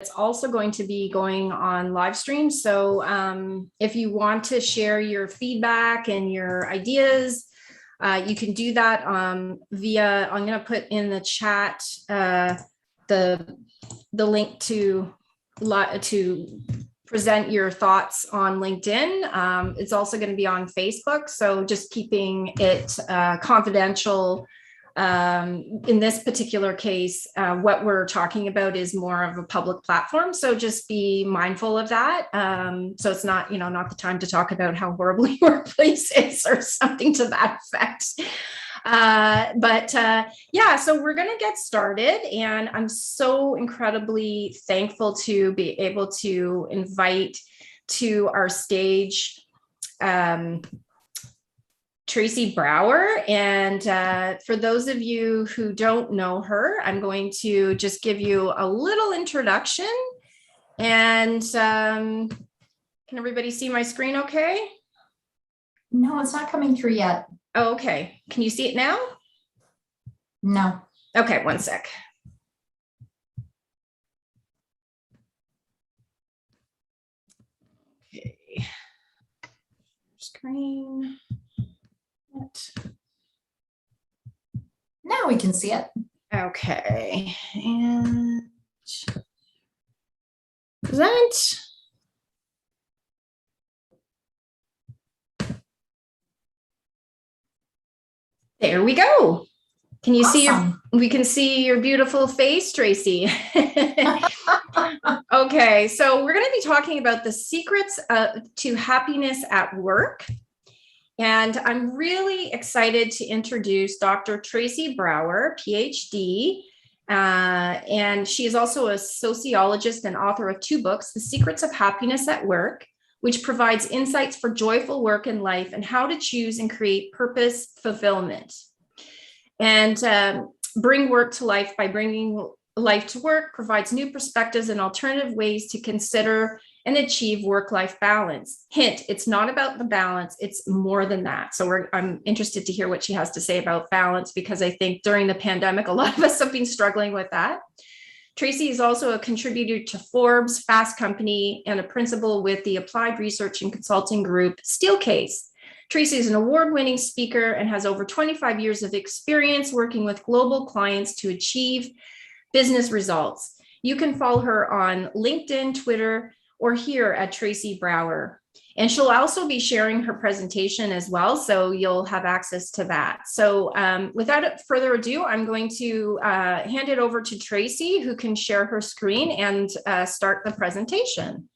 It's also going to be going on live stream. So if you want to share your feedback and your ideas, you can do that via, I'm going to put in the chat the link to present your thoughts on LinkedIn. It's also going to be on Facebook. So just keeping it confidential. In this particular case, what we're talking about is more of a public platform. So just be mindful of that. So it's not, not the time to talk about how horrible your workplace is or something to that effect. Yeah, so we're going to get started, and I'm so incredibly thankful to be able to invite to our stage Tracy Brower. And for those of you who don't know her, I'm going to just give you a little introduction. And can everybody see my screen okay? No, it's not coming through yet. Oh, okay. Can you see it now? No. Okay, one sec. Okay. Screen. Now we can see it. Okay, and present. There we go. Can you see we can see your beautiful face, Tracy. Okay, so we're going to be talking about the secrets to happiness at work. And I'm really excited to introduce Dr. Tracy Brower, PhD. And she is also a sociologist and author of 2 books, The Secrets of Happiness at Work, which provides insights for joyful work and life and how to choose and create purpose fulfillment. And Bring Work to Life by Bringing Life to Work provides new perspectives and alternative ways to consider and achieve work-life balance. Hint, it's not about the balance, it's more than that. So I'm interested to hear what she has to say about balance, because I think during the pandemic, a lot of us have been struggling with that. Tracy is also a contributor to Forbes, Fast Company, and a principal with the applied research and consulting group Steelcase. Tracy is an award-winning speaker and has over 25 years of experience working with global clients to achieve business results. You can follow her on LinkedIn, Twitter, or here at Tracy Brower. And she'll also be sharing her presentation as well, so you'll have access to that. So without further ado, I'm going to hand it over to Tracy, who can share her screen and start the presentation.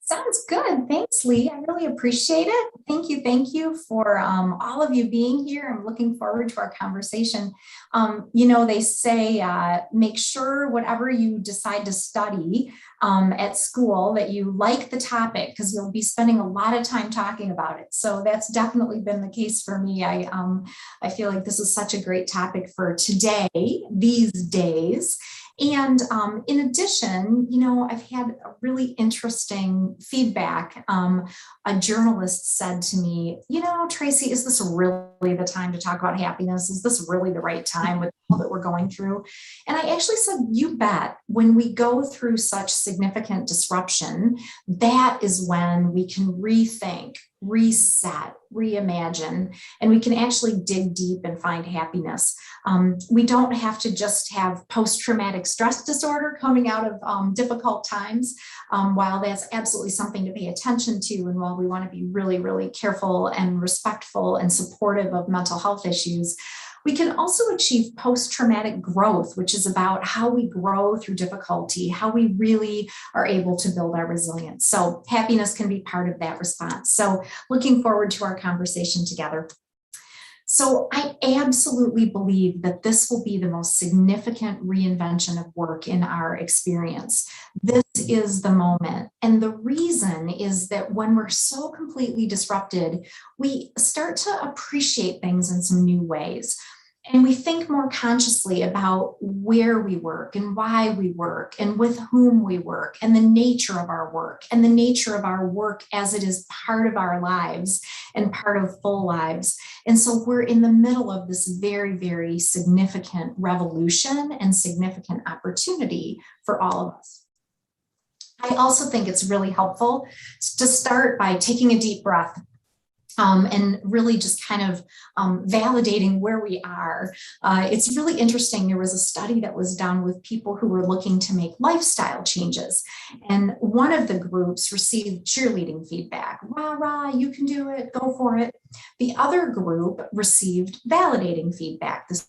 Sounds good. Thanks, Lee. I really appreciate it. Thank you for all of you being here. I'm looking forward to our conversation. They say make sure whatever you decide to study at school that you like the topic, because you'll be spending a lot of time talking about it. So that's definitely been the case for me. I feel like this is such a great topic for today, these days. And in addition, I've had a really interesting feedback. A journalist said to me, Tracy, is this really the time to talk about happiness? Is this really the right time with all that we're going through? And I actually said, you bet. When we go through such significant disruption, that is when we can rethink, reset, reimagine, and we can actually dig deep and find happiness. We don't have to just have post-traumatic stress disorder coming out of difficult times. While that's absolutely something to pay attention to, and while we want to be really, really careful and respectful and supportive of mental health issues, we can also achieve post-traumatic growth, which is about how we grow through difficulty, how we really are able to build our resilience. So happiness can be part of that response. So looking forward to our conversation together. So I absolutely believe that this will be the most significant reinvention of work in our experience. This is the moment. And the reason is that when we're so completely disrupted, we start to appreciate things in some new ways. And we think more consciously about where we work and why we work and with whom we work and the nature of our work and the nature of our work as it is part of our lives and part of full lives. And so we're in the middle of this very, very significant revolution and significant opportunity for all of us. I also think it's really helpful to start by taking a deep breath. And really just kind of validating where we are. It's really interesting. There was a study that was done with people who were looking to make lifestyle changes. And one of the groups received cheerleading feedback. Rah, rah, you can do it, go for it. The other group received validating feedback. This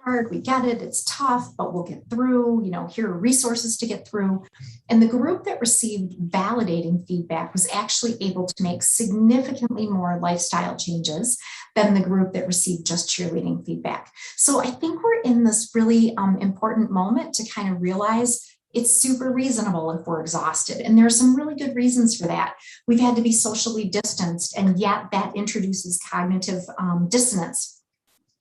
hard, we get it, it's tough, but we'll get through, here are resources to get through. And the group that received validating feedback was actually able to make significantly more lifestyle changes than the group that received just cheerleading feedback. So I think we're in this really important moment to kind of realize it's super reasonable if we're exhausted. And there are some really good reasons for that. We've had to be socially distanced, and yet that introduces cognitive dissonance.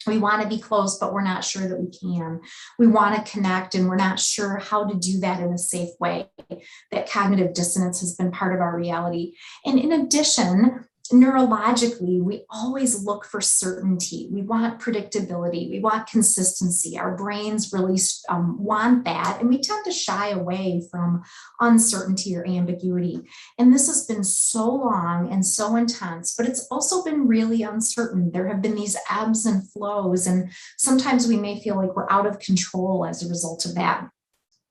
We want to be close, but we're not sure that we can. We want to connect, and we're not sure how to do that in a safe way. That cognitive dissonance has been part of our reality. And in addition, neurologically, we always look for certainty. We want predictability. We want consistency. Our brains really want that. And we tend to shy away from uncertainty or ambiguity. And this has been so long and so intense, but it's also been really uncertain. There have been these ebbs and flows, and sometimes we may feel like we're out of control as a result of that.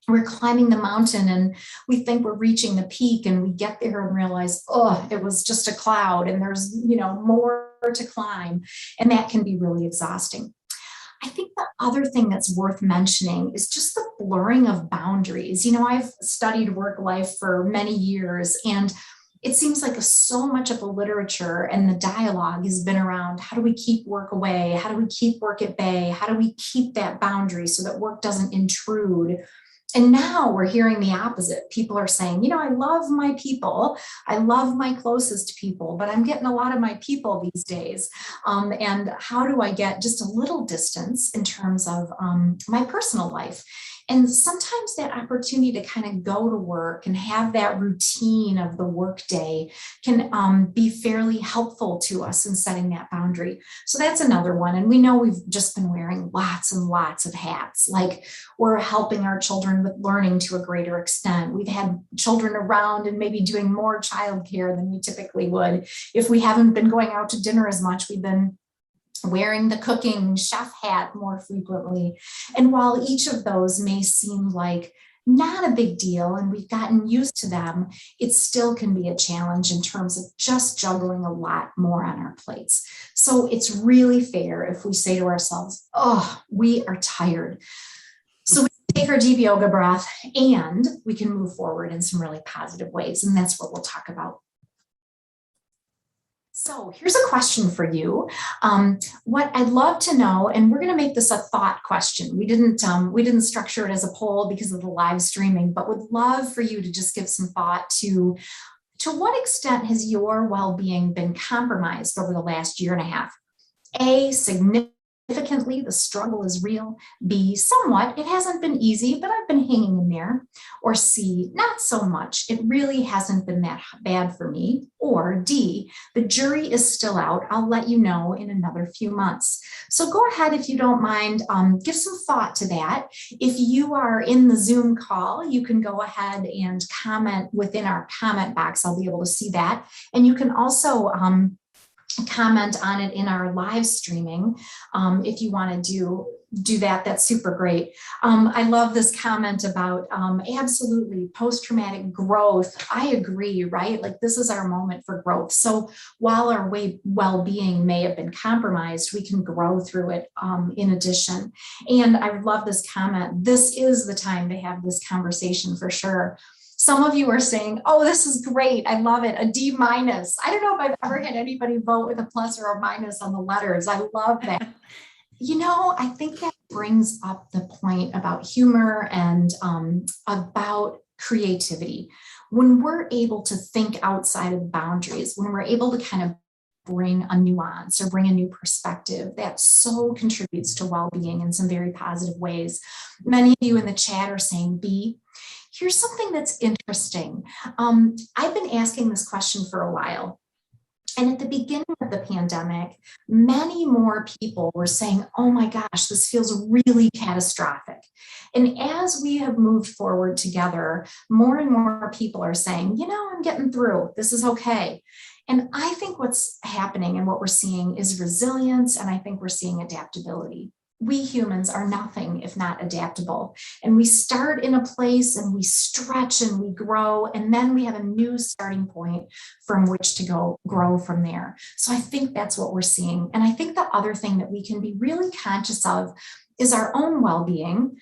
We're climbing the mountain and we think we're reaching the peak, and we get there and realize, oh, it was just a cloud and there's, more to climb. And that can be really exhausting. I think the other thing that's worth mentioning is just the blurring of boundaries. I've studied work life for many years, and it seems like so much of the literature and the dialogue has been around how do we keep work away? How do we keep work at bay? How do we keep that boundary so that work doesn't intrude? And now we're hearing the opposite. People are saying, I love my people. I love my closest people, but I'm getting a lot of my people these days. And how do I get just a little distance in terms of my personal life? And sometimes that opportunity to kind of go to work and have that routine of the workday can be fairly helpful to us in setting that boundary. So that's another one. And we know we've just been wearing lots and lots of hats. Like, we're helping our children with learning to a greater extent. We've had children around and maybe doing more childcare than we typically would. If we haven't been going out to dinner as much, we've been wearing the cooking chef hat more frequently. And while each of those may seem like not a big deal and we've gotten used to them, it still can be a challenge in terms of just juggling a lot more on our plates. So it's really fair if we say to ourselves, oh, we are tired. So we take our deep yoga breath and we can move forward in some really positive ways. And that's what we'll talk about. So here's a question for you. What I'd love to know, and we're going to make this a thought question. We didn't structure it as a poll because of the live streaming, but would love for you to just give some thought to what extent has your well-being been compromised over the last year and a half? A, significantly, the struggle is real. B, somewhat, it hasn't been easy, but I've been hanging in there. Or C, not so much, it really hasn't been that bad for me. Or D, the jury is still out. I'll let you know in another few months. So go ahead, if you don't mind, give some thought to that. If you are in the Zoom call, you can go ahead and comment within our comment box. I'll be able to see that. And you can also comment on it in our live streaming. If you want to do that, that's super great. I love this comment about absolutely post-traumatic growth. I agree, right? Like, this is our moment for growth. So while our well-being may have been compromised, we can grow through it in addition. And I love this comment. This is the time to have this conversation for sure. Some of you are saying, oh, this is great. I love it. A D-. I don't know if I've ever had anybody vote with a plus or a minus on the letters. I love that. I think that brings up the point about humor and about creativity. When we're able to think outside of boundaries, when we're able to kind of bring a nuance or bring a new perspective, that so contributes to well-being in some very positive ways. Many of you in the chat are saying B. Here's something that's interesting. I've been asking this question for a while. And at the beginning of the pandemic, many more people were saying, oh my gosh, this feels really catastrophic. And as we have moved forward together, more and more people are saying, I'm getting through. This is okay. And I think what's happening and what we're seeing is resilience. And I think we're seeing adaptability. We humans are nothing if not adaptable. And we start in a place and we stretch and we grow, and then we have a new starting point from which to grow from there. So I think that's what we're seeing. And I think the other thing that we can be really conscious of is our own well-being.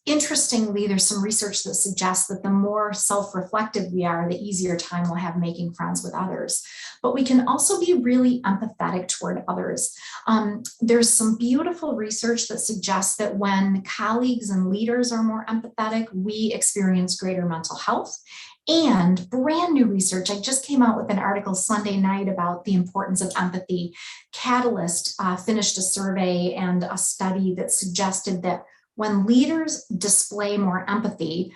Interestingly, there's some research that suggests that the more self-reflective we are, the easier time we'll have making friends with others. But we can also be really empathetic toward others. There's some beautiful research that suggests that when colleagues and leaders are more empathetic, we experience greater mental health. And brand new research, I just came out with an article Sunday night about the importance of empathy. Catalyst finished a survey and a study that suggested that when leaders display more empathy,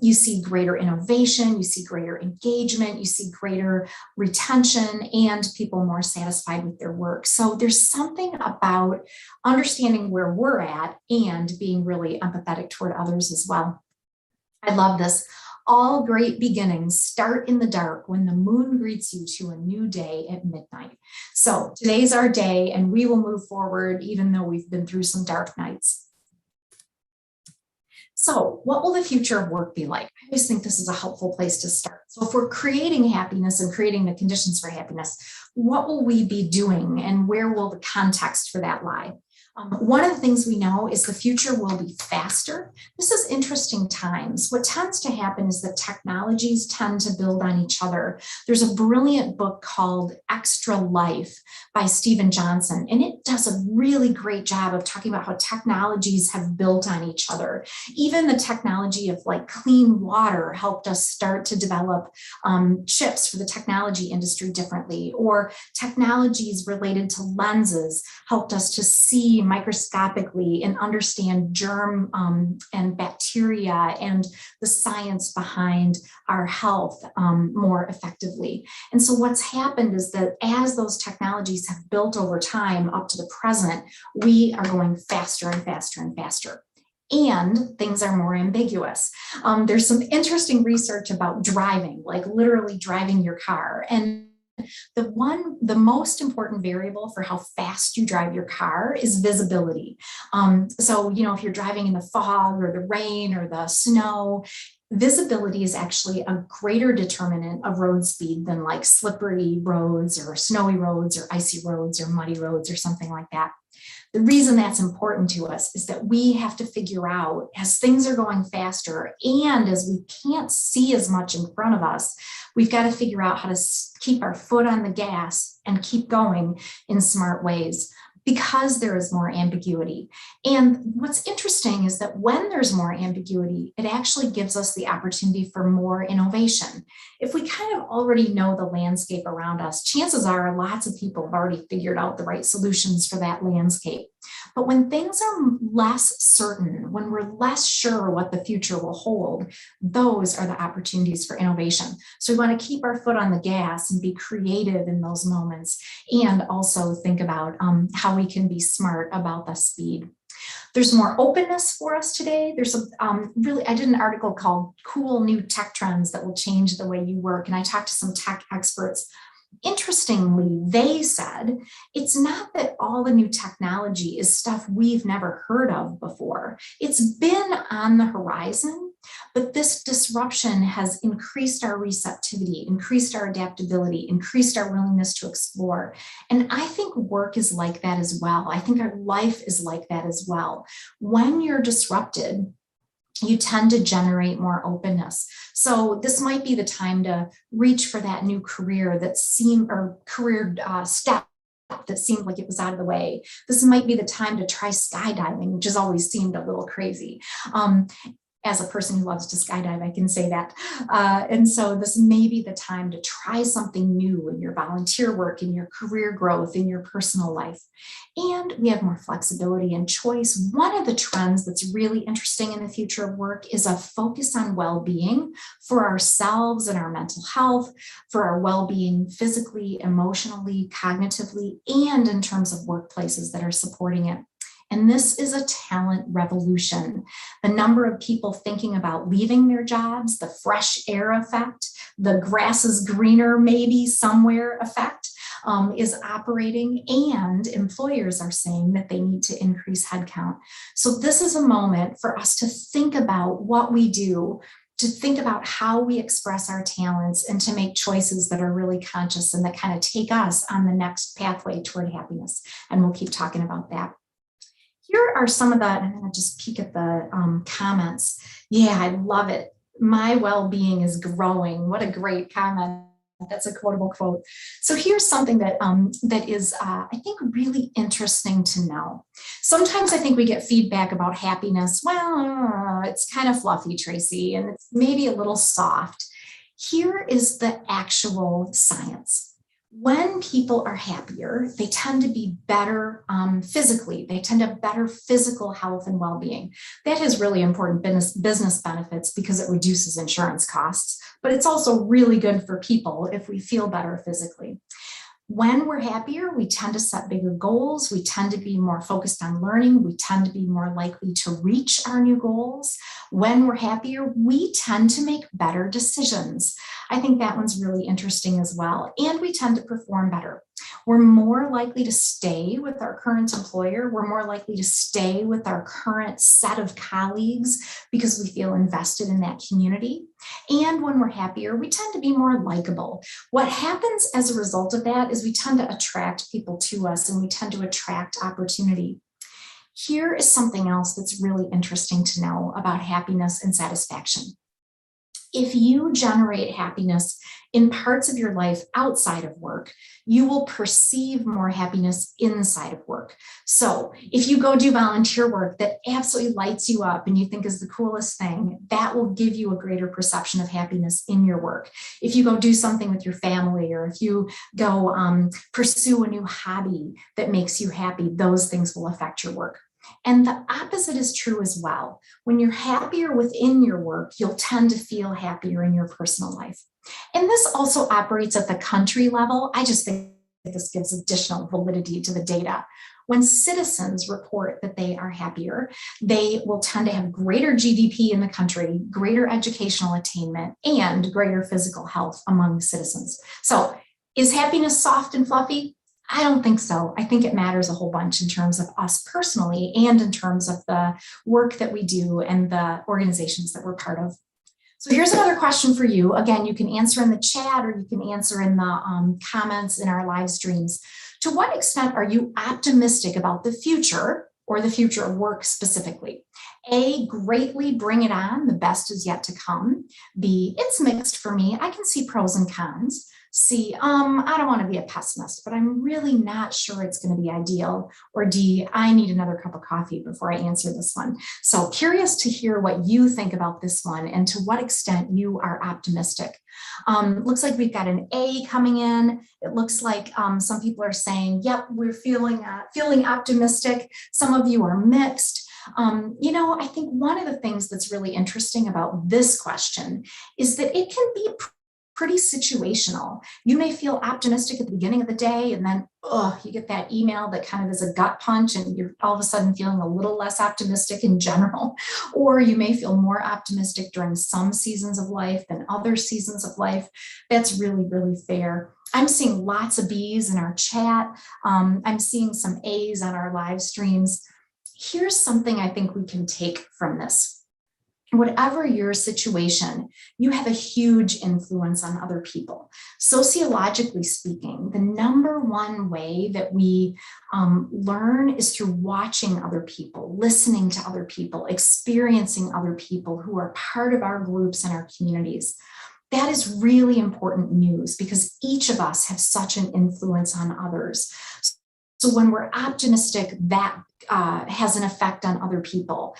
you see greater innovation, you see greater engagement, you see greater retention, and people more satisfied with their work. So there's something about understanding where we're at and being really empathetic toward others as well. I love this. All great beginnings start in the dark when the moon greets you to a new day at midnight. So today's our day, and we will move forward even though we've been through some dark nights. So what will the future of work be like? I always think this is a helpful place to start. So if we're creating happiness and creating the conditions for happiness, what will we be doing, and where will the context for that lie? One of the things we know is the future will be faster. This is interesting times. What tends to happen is that technologies tend to build on each other. There's a brilliant book called Extra Life by Stephen Johnson, and it does a really great job of talking about how technologies have built on each other. Even the technology of like clean water helped us start to develop chips for the technology industry differently, or technologies related to lenses helped us to see microscopically and understand germ and bacteria and the science behind our health more effectively. And so what's happened is that as those technologies have built over time up to the present, we are going faster and faster and faster. And things are more ambiguous. There's some interesting research about driving, like literally driving your car. And the most important variable for how fast you drive your car is visibility. So, if you're driving in the fog or the rain or the snow, visibility is actually a greater determinant of road speed than like slippery roads or snowy roads or icy roads or muddy roads or something like that. The reason that's important to us is that we have to figure out, as things are going faster and as we can't see as much in front of us, we've got to figure out how to keep our foot on the gas and keep going in smart ways, because there is more ambiguity. And what's interesting is that when there's more ambiguity, it actually gives us the opportunity for more innovation. If we kind of already know the landscape around us, chances are lots of people have already figured out the right solutions for that landscape. But when things are less certain, when we're less sure what the future will hold, those are the opportunities for innovation. So we want to keep our foot on the gas and be creative in those moments, and also think about how we can be smart about the speed. There's more openness for us today. There's I did an article called Cool New Tech Trends That Will Change the Way You Work. And I talked to some tech experts. Interestingly, they said it's not that all the new technology is stuff we've never heard of before. It's been on the horizon, but this disruption has increased our receptivity, increased our adaptability, increased our willingness to explore. And I think work is like that as well. I think our life is like that as well. When you're disrupted, you tend to generate more openness. So this might be the time to reach for that new career step that seemed like it was out of the way. This might be the time to try skydiving, which has always seemed a little crazy. As a person who loves to skydive, I can say that. And so this may be the time to try something new in your volunteer work, in your career growth, in your personal life. And we have more flexibility and choice. One of the trends that's really interesting in the future of work is a focus on well-being for ourselves and our mental health, for our well-being physically, emotionally, cognitively, and in terms of workplaces that are supporting it. And this is a talent revolution. The number of people thinking about leaving their jobs, the fresh air effect, the grass is greener maybe somewhere effect is operating, and employers are saying that they need to increase headcount. So this is a moment for us to think about what we do, to think about how we express our talents, and to make choices that are really conscious and that kind of take us on the next pathway toward happiness. And we'll keep talking about that. Here are some of the, and I'm going to just peek at the comments. Yeah, I love it. My well-being is growing. What a great comment. That's a quotable quote. So here's something that that is, I think, really interesting to know. Sometimes I think we get feedback about happiness. Well, it's kind of fluffy, Tracy, and it's maybe a little soft. Here is the actual science. When people are happier, they tend to be better physically. They tend to have better physical health and well-being. That has really important business benefits because it reduces insurance costs, but it's also really good for people if we feel better physically. When we're happier, we tend to set bigger goals. We tend to be more focused on learning. We tend to be more likely to reach our new goals. When we're happier, we tend to make better decisions. I think that one's really interesting as well. And we tend to perform better. We're more likely to stay with our current employer. We're more likely to stay with our current set of colleagues because we feel invested in that community. And when we're happier, we tend to be more likable. What happens as a result of that is we tend to attract people to us, and we tend to attract opportunity. Here is something else that's really interesting to know about happiness and satisfaction. If you generate happiness in parts of your life outside of work, you will perceive more happiness inside of work. So if you go do volunteer work that absolutely lights you up and you think is the coolest thing, that will give you a greater perception of happiness in your work. If you go do something with your family, or if you go pursue a new hobby that makes you happy, those things will affect your work. And the opposite is true as well. When you're happier within your work, you'll tend to feel happier in your personal life. And this also operates at the country level. I just think this gives additional validity to the data. When citizens report that they are happier, they will tend to have greater GDP in the country, greater educational attainment, and greater physical health among citizens. So is happiness soft and fluffy? I don't think so. I think it matters a whole bunch in terms of us personally and in terms of the work that we do and the organizations that we're part of. So here's another question for you. Again, you can answer in the chat, or you can answer in the comments in our live streams. To what extent are you optimistic about the future, or the future of work specifically? A, greatly bring it on. The best is yet to come. B, it's mixed for me. I can see pros and cons. C, I don't want to be a pessimist, but I'm really not sure it's going to be ideal. Or D, I need another cup of coffee before I answer this one. So curious to hear what you think about this one and to what extent you are optimistic. Looks like we've got an A coming in. It looks like some people are saying, yep, we're feeling optimistic. Some of you are mixed. I think one of the things that's really interesting about this question is that it can be pretty situational. You may feel optimistic at the beginning of the day, and then you get that email that kind of is a gut punch, and you're all of a sudden feeling a little less optimistic in general. Or you may feel more optimistic during some seasons of life than other seasons of life. That's really, really fair. I'm seeing lots of B's in our chat. I'm seeing some A's on our live streams. Here's something I think we can take from this. Whatever your situation, you have a huge influence on other people. Sociologically speaking, the number one way that we learn is through watching other people, listening to other people, experiencing other people who are part of our groups and our communities. That is really important news because each of us have such an influence on others. So when we're optimistic, that has an effect on other people.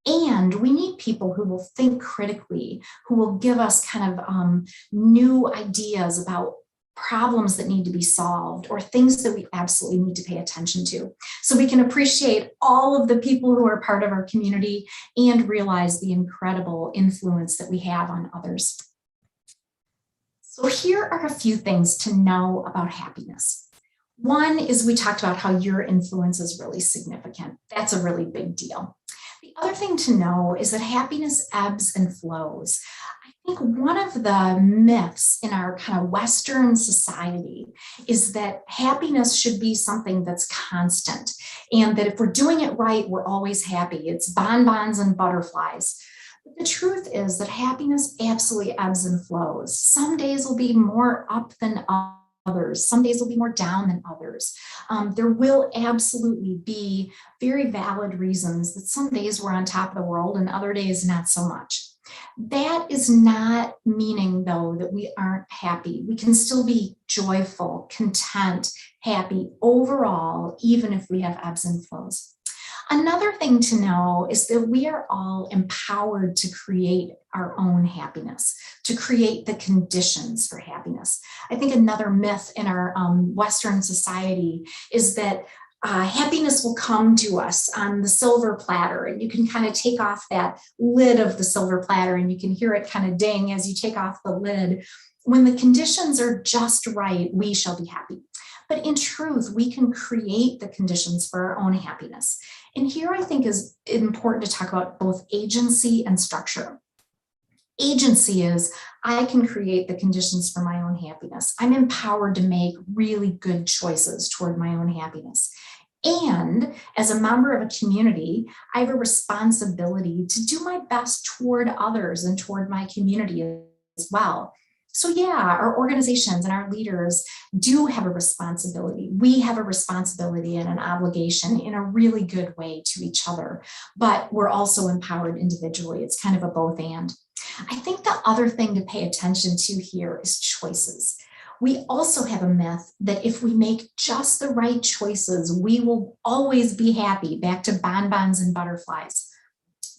And we need people who will think critically, who will give us kind of new ideas about problems that need to be solved or things that we absolutely need to pay attention to. So we can appreciate all of the people who are part of our community and realize the incredible influence that we have on others. So here are a few things to know about happiness. One is we talked about how your influence is really significant. That's a really big deal. The other thing to know is that happiness ebbs and flows. I think one of the myths in our kind of Western society is that happiness should be something that's constant, and that if we're doing it right, we're always happy. It's bonbons and butterflies. But the truth is that happiness absolutely ebbs and flows. Some days will be more up than others. Some days will be more down than others. There will absolutely be very valid reasons that some days we're on top of the world and other days not so much. That is not meaning, though, that we aren't happy. We can still be joyful, content, happy overall, even if we have ebbs and flows. Another thing to know is that we are all empowered to create our own happiness, to create the conditions for happiness. I think another myth in our Western society is that happiness will come to us on the silver platter, and you can kind of take off that lid of the silver platter and you can hear it kind of ding as you take off the lid. When the conditions are just right, we shall be happy. But in truth, we can create the conditions for our own happiness. And here I think is important to talk about both agency and structure. Agency is, I can create the conditions for my own happiness. I'm empowered to make really good choices toward my own happiness. And as a member of a community, I have a responsibility to do my best toward others and toward my community as well. So yeah, our organizations and our leaders do have a responsibility. We have a responsibility and an obligation in a really good way to each other, but we're also empowered individually. It's kind of a both and. I think the other thing to pay attention to here is choices. We also have a myth that if we make just the right choices, we will always be happy, back to bonbons and butterflies.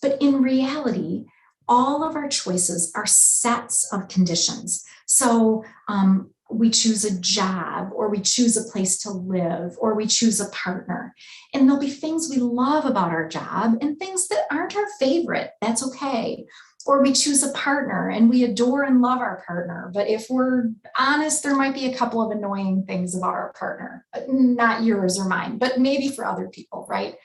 But in reality, all of our choices are sets of conditions. So we choose a job, or we choose a place to live, or we choose a partner. And there'll be things we love about our job and things that aren't our favorite. That's okay. Or we choose a partner and we adore and love our partner. But if we're honest, there might be a couple of annoying things about our partner, not yours or mine, but maybe for other people, right?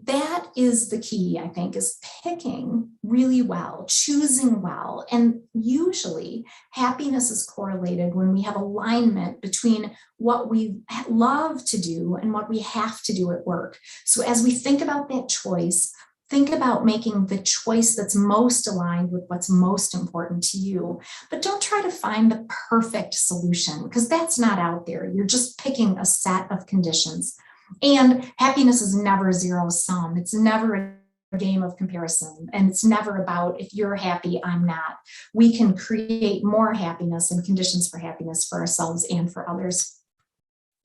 That is the key, I think, is picking really well, choosing well. And usually happiness is correlated when we have alignment between what we love to do and what we have to do at work. So as we think about that choice, think about making the choice that's most aligned with what's most important to you. But don't try to find the perfect solution, because that's not out there. You're just picking a set of conditions. And happiness is never zero sum. It's never a game of comparison. And it's never about if you're happy, I'm not. We can create more happiness and conditions for happiness for ourselves and for others.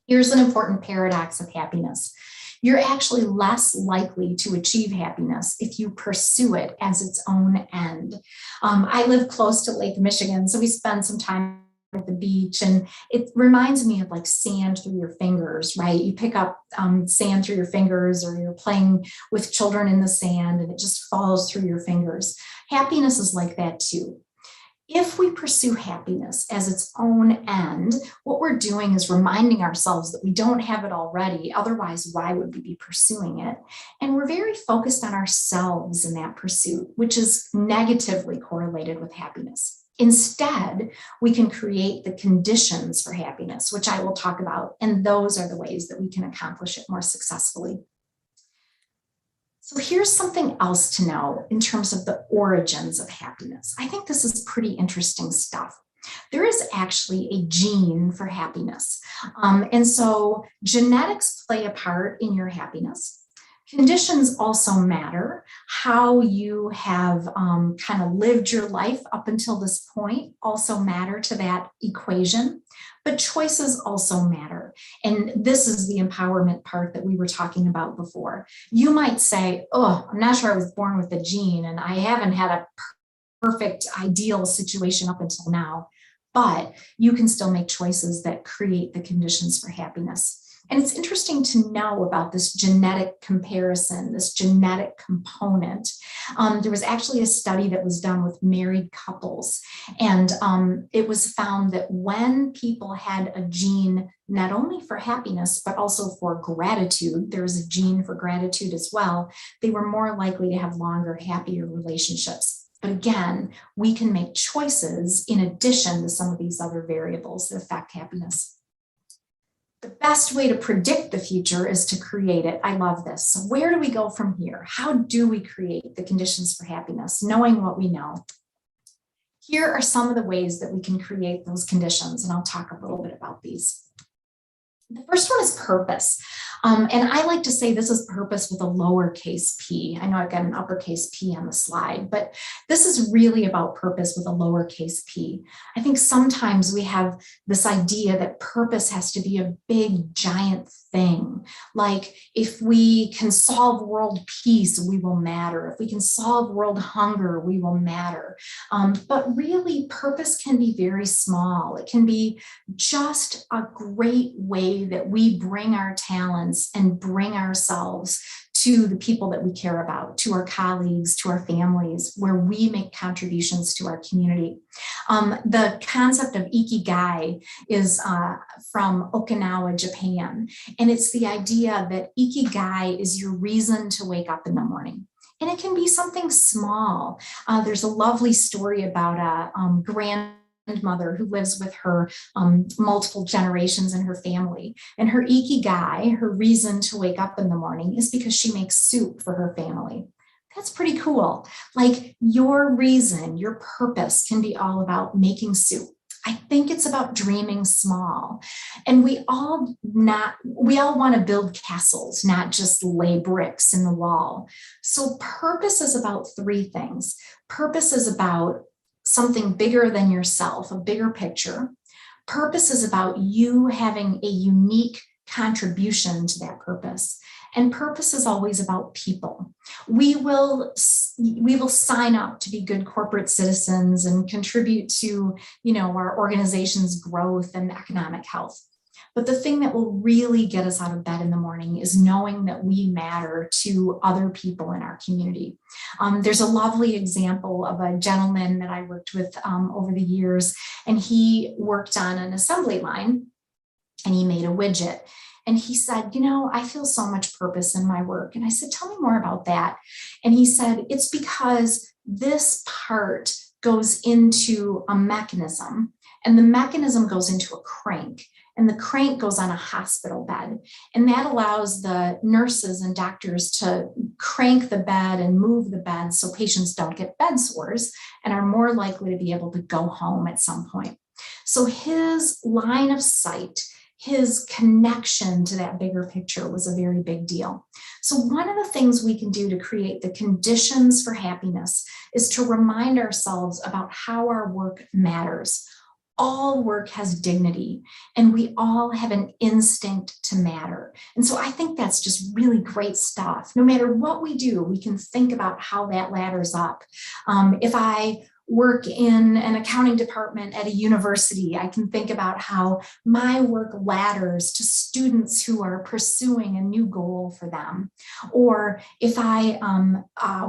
Here's an important paradox of happiness. You're actually less likely to achieve happiness if you pursue it as its own end. I live close to Lake Michigan, so we spend some time at the beach, and it reminds me of like sand through your fingers, right? You pick up sand through your fingers, or you're playing with children in the sand and it just falls through your fingers. Happiness is like that too. If we pursue happiness as its own end, what we're doing is reminding ourselves that we don't have it already. Otherwise, why would we be pursuing it? And we're very focused on ourselves in that pursuit, which is negatively correlated with happiness. Instead, we can create the conditions for happiness, which I will talk about, and those are the ways that we can accomplish it more successfully. So here's something else to know in terms of the origins of happiness. I think this is pretty interesting stuff. There is actually a gene for happiness. And so genetics play a part in your happiness. Conditions also matter. How you have kind of lived your life up until this point also matter to that equation, but choices also matter. And this is the empowerment part that we were talking about before. You might say, oh, I'm not sure I was born with a gene and I haven't had a perfect ideal situation up until now, but you can still make choices that create the conditions for happiness. And it's interesting to know about this genetic comparison, this genetic component. There was actually a study that was done with married couples, and it was found that when people had a gene not only for happiness, but also for gratitude, there's a gene for gratitude as well, they were more likely to have longer, happier relationships. But again, we can make choices in addition to some of these other variables that affect happiness. The best way to predict the future is to create it. I love this. So where do we go from here? How do we create the conditions for happiness, knowing what we know? Here are some of the ways that we can create those conditions, and I'll talk a little bit about these. The first one is purpose. And I like to say this is purpose with a lowercase p. I know I've got an uppercase P on the slide, but this is really about purpose with a lowercase p. I think sometimes we have this idea that purpose has to be a big, giant thing. Like if we can solve world peace, we will matter. If we can solve world hunger, we will matter. But really, purpose can be very small. It can be just a great way that we bring our talents and bring ourselves to the people that we care about, to our colleagues, to our families, where we make contributions to our community. The concept of ikigai is from Okinawa, Japan. And it's the idea that ikigai is your reason to wake up in the morning. And it can be something small. There's a lovely story about a grandmother who lives with her multiple generations in her family. And her ikigai, her reason to wake up in the morning, is because she makes soup for her family. That's pretty cool. Like your reason, your purpose can be all about making soup. I think it's about dreaming small. And we all want to build castles, not just lay bricks in the wall. So purpose is about three things. Purpose is about something bigger than yourself, a bigger picture. Purpose is about you having a unique contribution to that purpose. And purpose is always about people. We will sign up to be good corporate citizens and contribute to, our organization's growth and economic health. But the thing that will really get us out of bed in the morning is knowing that we matter to other people in our community. There's a lovely example of a gentleman that I worked with over the years, and he worked on an assembly line and he made a widget. And he said, I feel so much purpose in my work. And I said, tell me more about that. And he said, it's because this part goes into a mechanism, and the mechanism goes into a crank. And the crank goes on a hospital bed. And that allows the nurses and doctors to crank the bed and move the bed so patients don't get bed sores and are more likely to be able to go home at some point. So his line of sight, his connection to that bigger picture was a very big deal. So one of the things we can do to create the conditions for happiness is to remind ourselves about how our work matters. All work has dignity, and we all have an instinct to matter. And so I think that's just really great stuff. No matter what we do, we can think about how that ladders up. If I work in an accounting department at a university, I can think about how my work ladders to students who are pursuing a new goal for them. Or if I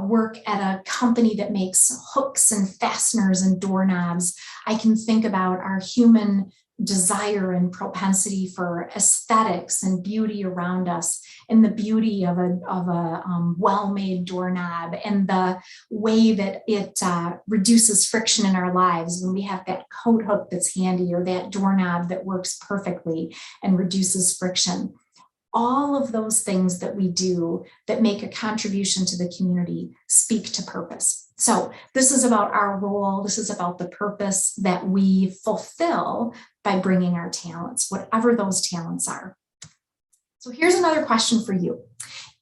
work at a company that makes hooks and fasteners and doorknobs, I can think about our human desire and propensity for aesthetics and beauty around us, and the beauty of a well-made doorknob, and the way that it reduces friction in our lives when we have that coat hook that's handy, or that doorknob that works perfectly and reduces friction. All of those things that we do that make a contribution to the community speak to purpose. So this is about our role. This is about the purpose that we fulfill by bringing our talents, whatever those talents are. So here's another question for you.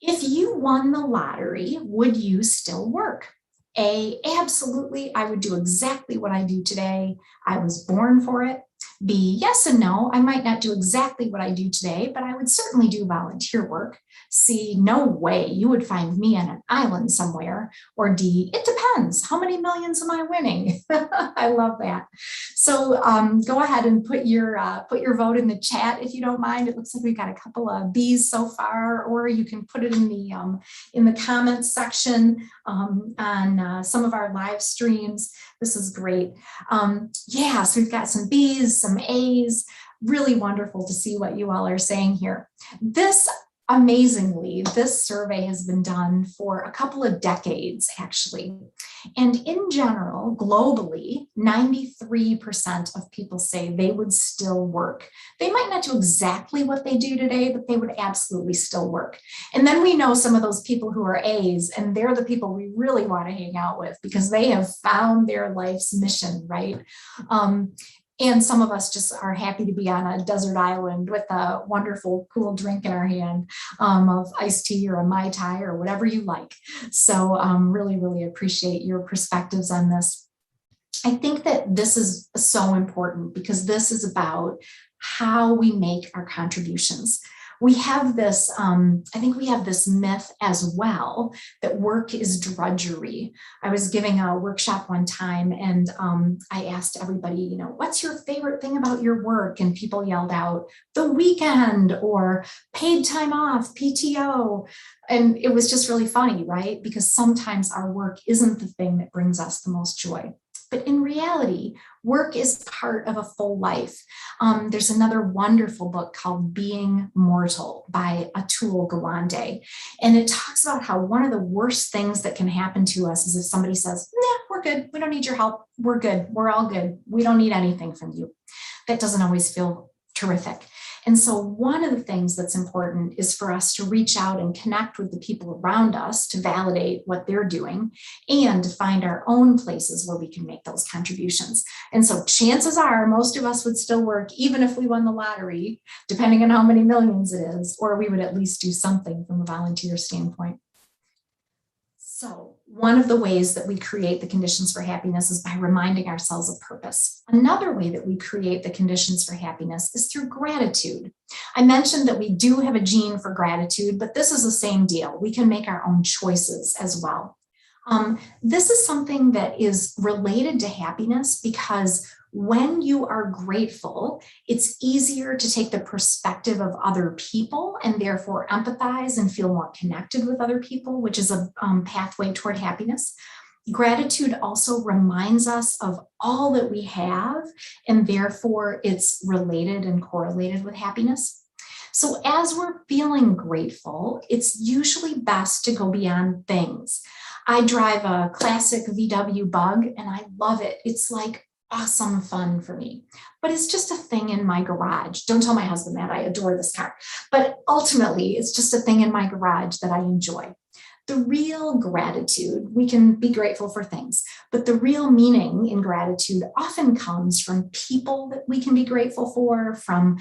If you won the lottery, would you still work? A, absolutely, I would do exactly what I do today. I was born for it. B, yes and no, I might not do exactly what I do today, but I would certainly do volunteer work. C, no way, you would find me on an island somewhere. Or D, it depends. How many millions am I winning? I love that. So go ahead and put your vote in the chat if you don't mind. It looks like we've got a couple of B's so far, or you can put it in the comments section on some of our live streams. This is great. Yeah, so we've got some B's, some A's. Really wonderful to see what you all are saying here. Amazingly, this survey has been done for a couple of decades, actually. And in general, globally, 93% of people say they would still work. They might not do exactly what they do today, but they would absolutely still work. And then we know some of those people who are A's, and they're the people we really want to hang out with because they have found their life's mission, right? And some of us just are happy to be on a desert island with a wonderful, cool drink in our hand of iced tea or a Mai Tai or whatever you like. So really, really appreciate your perspectives on this. I think that this is so important because this is about how we make our contributions. We have this, I think we have this myth as well that work is drudgery. I was giving a workshop one time and I asked everybody, what's your favorite thing about your work? And people yelled out, the weekend or paid time off, PTO. And it was just really funny, right? Because sometimes our work isn't the thing that brings us the most joy. But in reality, work is part of a full life. There's another wonderful book called Being Mortal by Atul Gawande. And it talks about how one of the worst things that can happen to us is if somebody says, nah, we're good. We don't need your help. We're good. We're all good. We don't need anything from you. That doesn't always feel terrific. And so one of the things that's important is for us to reach out and connect with the people around us to validate what they're doing and to find our own places where we can make those contributions. And so chances are most of us would still work even if we won the lottery, depending on how many millions it is, or we would at least do something from a volunteer standpoint. So one of the ways that we create the conditions for happiness is by reminding ourselves of purpose. Another way that we create the conditions for happiness is through gratitude. I mentioned that we do have a gene for gratitude, but this is the same deal. We can make our own choices as well. This is something that is related to happiness because when you are grateful, it's easier to take the perspective of other people and therefore empathize and feel more connected with other people, which is a pathway toward happiness. Gratitude also reminds us of all that we have, and therefore it's related and correlated with happiness. So as we're feeling grateful, it's usually best to go beyond things. I drive a classic VW Bug and I love it. It's like awesome fun for me, but it's just a thing in my garage. Don't tell my husband that. I adore this car, but ultimately it's just a thing in my garage that I enjoy. The real gratitude, we can be grateful for things, but the real meaning in gratitude often comes from people that we can be grateful for, from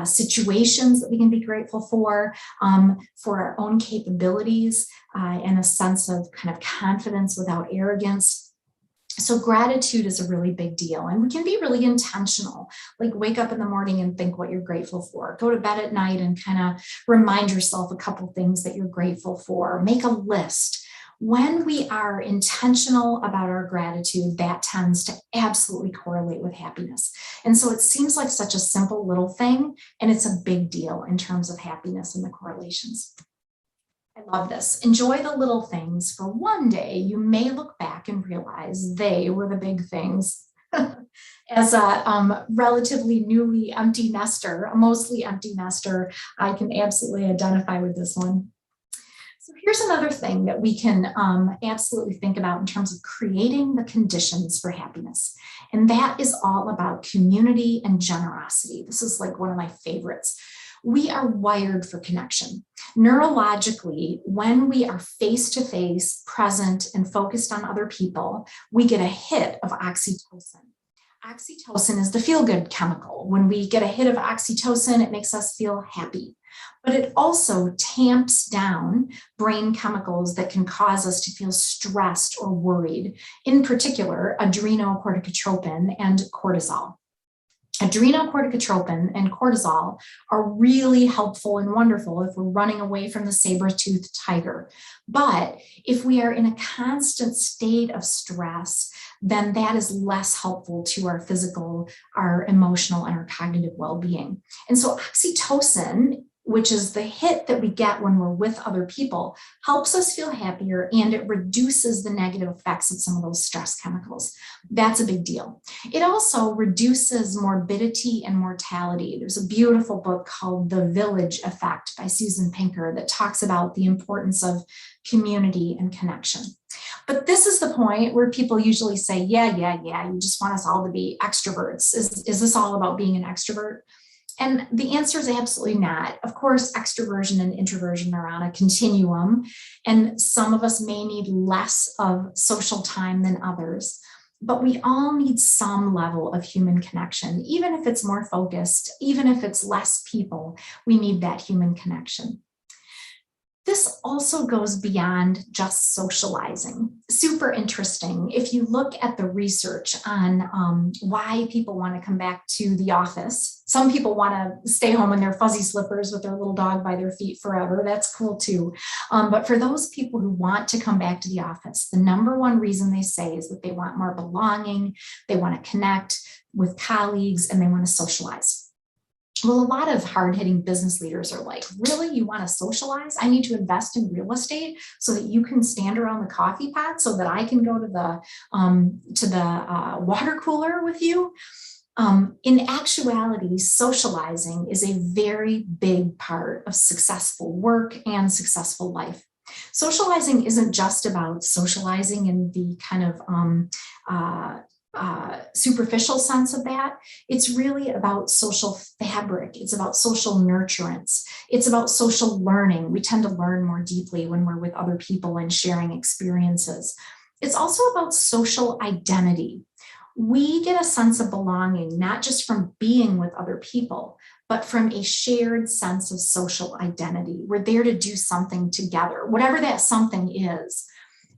situations that we can be grateful for our own capabilities and a sense of kind of confidence without arrogance. So gratitude is a really big deal, and we can be really intentional, like wake up in the morning and think what you're grateful for, go to bed at night and kind of remind yourself a couple things that you're grateful for, make a list. When we are intentional about our gratitude, that tends to absolutely correlate with happiness. And so it seems like such a simple little thing, and it's a big deal in terms of happiness and the correlations. I love this. Enjoy the little things, for one day you may look back and realize they were the big things. As a relatively newly empty nester, a mostly empty nester, I can absolutely identify with this one. So here's another thing that we can absolutely think about in terms of creating the conditions for happiness. And that is all about community and generosity. This is like one of my favorites. We are wired for connection. Neurologically, when we are face-to-face, present, and focused on other people, we get a hit of oxytocin. Oxytocin is the feel-good chemical. When we get a hit of oxytocin, it makes us feel happy. But it also tamps down brain chemicals that can cause us to feel stressed or worried, in particular, adrenocorticotropin and cortisol. Adrenocorticotropin and cortisol are really helpful and wonderful if we're running away from the saber-toothed tiger. But if we are in a constant state of stress, then that is less helpful to our physical, our emotional, and our cognitive well-being. And so oxytocin, which is the hit that we get when we're with other people, helps us feel happier, and it reduces the negative effects of some of those stress chemicals. That's a big deal. It also reduces morbidity and mortality. There's a beautiful book called The Village Effect by Susan Pinker that talks about the importance of community and connection. But this is the point where people usually say, yeah, you just want us all to be extroverts. Is this all about being an extrovert? And the answer is absolutely not. Of course, extroversion and introversion are on a continuum, and some of us may need less of social time than others, but we all need some level of human connection. Even if it's more focused, even if it's less people, we need that human connection. This also goes beyond just socializing. Super interesting. If you look at the research on why people want to come back to the office, some people want to stay home in their fuzzy slippers with their little dog by their feet forever. That's cool too. But for those people who want to come back to the office, the number one reason they say is that they want more belonging, they want to connect with colleagues, and they want to socialize. Well, a lot of hard-hitting business leaders are like, really, you want to socialize? I need to invest in real estate so that you can stand around the coffee pot so that I can go to the water cooler with you. In actuality, socializing is a very big part of successful work and successful life. Socializing isn't just about socializing in the kind of superficial sense of that. It's really about social fabric. It's about social nurturance. It's about social learning. We tend to learn more deeply when we're with other people and sharing experiences. It's also about social identity. We get a sense of belonging, not just from being with other people, but from a shared sense of social identity. We're there to do something together, whatever that something is.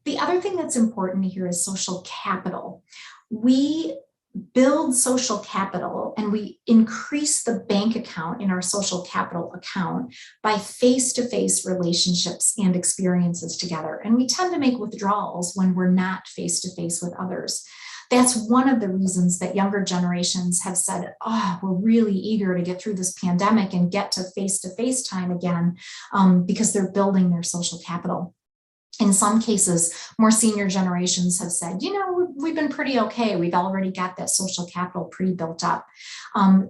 The other thing that's important here is social capital. We build social capital and we increase the bank account in our social capital account by face-to-face relationships and experiences together. And we tend to make withdrawals when we're not face-to-face with others. That's one of the reasons that younger generations have said, oh, we're really eager to get through this pandemic and get to face time again, because they're building their social capital. In some cases, more senior generations have said, you know, we've been pretty okay. We've already got that social capital pretty built up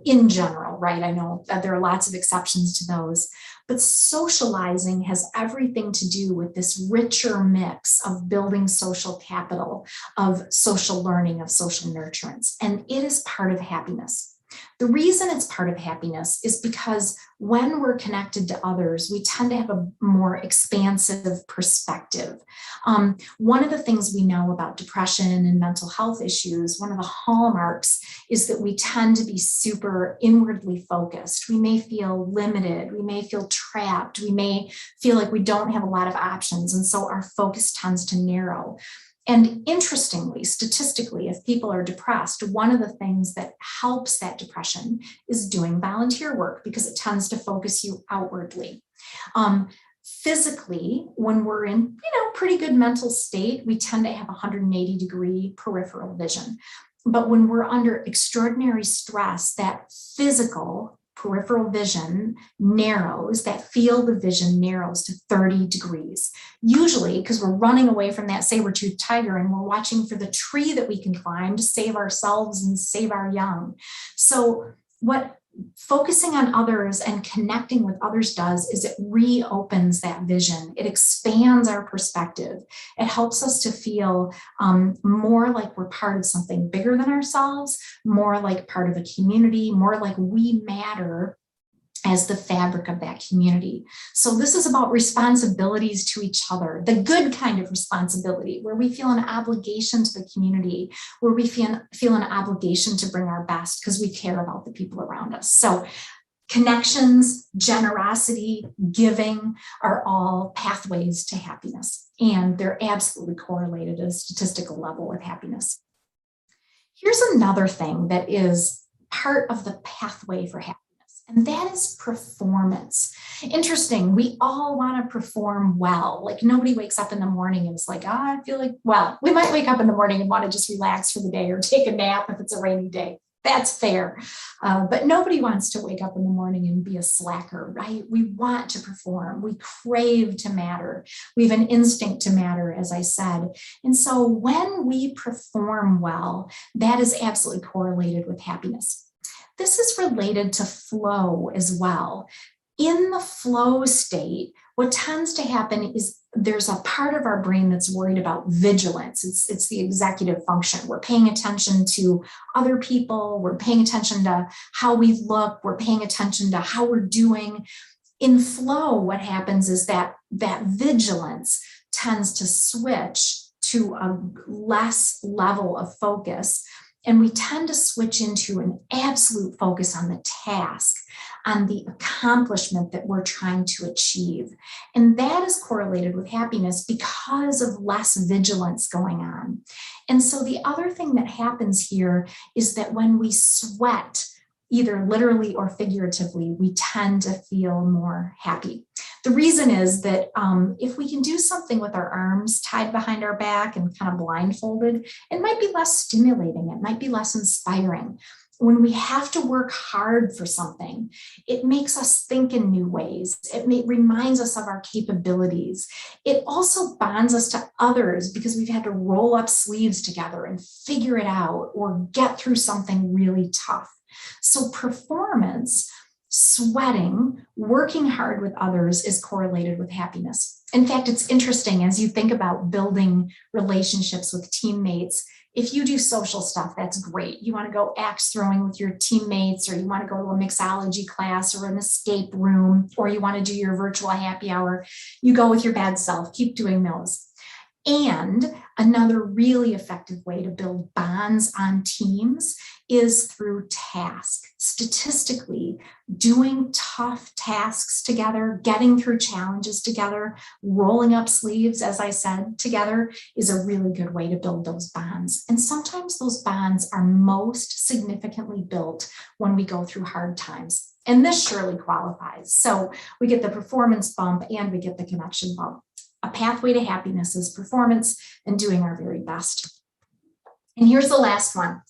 in general, right? I know that there are lots of exceptions to those, but socializing has everything to do with this richer mix of building social capital, of social learning, of social nurturance, and it is part of happiness. The reason it's part of happiness is because when we're connected to others, we tend to have a more expansive perspective. One of the things we know about depression and mental health issues, one of the hallmarks is that we tend to be super inwardly focused. We may feel limited. We may feel trapped. We may feel like we don't have a lot of options. And so our focus tends to narrow. And interestingly, statistically, if people are depressed, one of the things that helps that depression is doing volunteer work because it tends to focus you outwardly. Physically, when we're in, pretty good mental state, we tend to have 180-degree peripheral vision. But when we're under extraordinary stress, that physical peripheral vision narrows, that field of vision narrows to 30 degrees. Usually, because we're running away from that saber-toothed tiger and we're watching for the tree that we can climb to save ourselves and save our young. So what focusing on others and connecting with others does is it reopens that vision. It expands our perspective. It helps us to feel more like we're part of something bigger than ourselves, more like part of a community, more like we matter as the fabric of that community. So this is about responsibilities to each other, the good kind of responsibility where we feel an obligation to the community, where we feel an obligation to bring our best because we care about the people around us. So connections, generosity, giving are all pathways to happiness, and they're absolutely correlated at a statistical level with happiness. Here's another thing that is part of the pathway for happiness, and that is performance. Interesting, we all want to perform well. Like nobody wakes up in the morning and is like, I feel like, well, we might wake up in the morning and want to just relax for the day or take a nap if it's a rainy day. That's fair. But nobody wants to wake up in the morning and be a slacker, right? We want to perform. We crave to matter. We have an instinct to matter, as I said. And so when we perform well, that is absolutely correlated with happiness. This is related to flow as well. In the flow state, what tends to happen is there's a part of our brain that's worried about vigilance. It's the executive function. We're paying attention to other people. We're paying attention to how we look. We're paying attention to how we're doing. In flow, what happens is that vigilance tends to switch to a less level of focus. And we tend to switch into an absolute focus on the task, on the accomplishment that we're trying to achieve. And that is correlated with happiness because of less vigilance going on. And so the other thing that happens here is that when we sweat, either literally or figuratively, we tend to feel more happy. The reason is that if we can do something with our arms tied behind our back and kind of blindfolded, it might be less stimulating. It might be less inspiring. When we have to work hard for something, it makes us think in new ways. It reminds us of our capabilities. It also bonds us to others because we've had to roll up sleeves together and figure it out or get through something really tough. So performance, sweating, working hard with others is correlated with happiness. In fact, it's interesting as you think about building relationships with teammates. If you do social stuff, that's great. You want to go axe throwing with your teammates, or you want to go to a mixology class or an escape room, or you want to do your virtual happy hour, you go with your bad self. Keep doing those. And another really effective way to build bonds on teams is through task. Statistically, doing tough tasks together, getting through challenges together, rolling up sleeves, as I said, together is a really good way to build those bonds. And sometimes those bonds are most significantly built when we go through hard times. And this surely qualifies. So we get the performance bump and we get the connection bump. A pathway to happiness is performance and doing our very best. And here's the last one.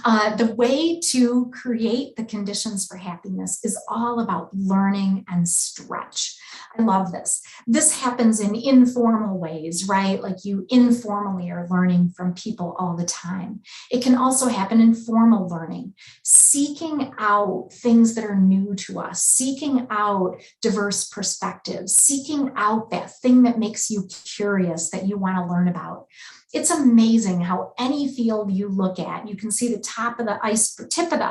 The way to create the conditions for happiness is all about learning and stretch. I love this. This happens in informal ways, right? Like you informally are learning from people all the time. It can also happen in formal learning, seeking out things that are new to us, seeking out diverse perspectives, seeking out that thing that makes you curious that you want to learn about. It's amazing how any field you look at, you can see the tip of the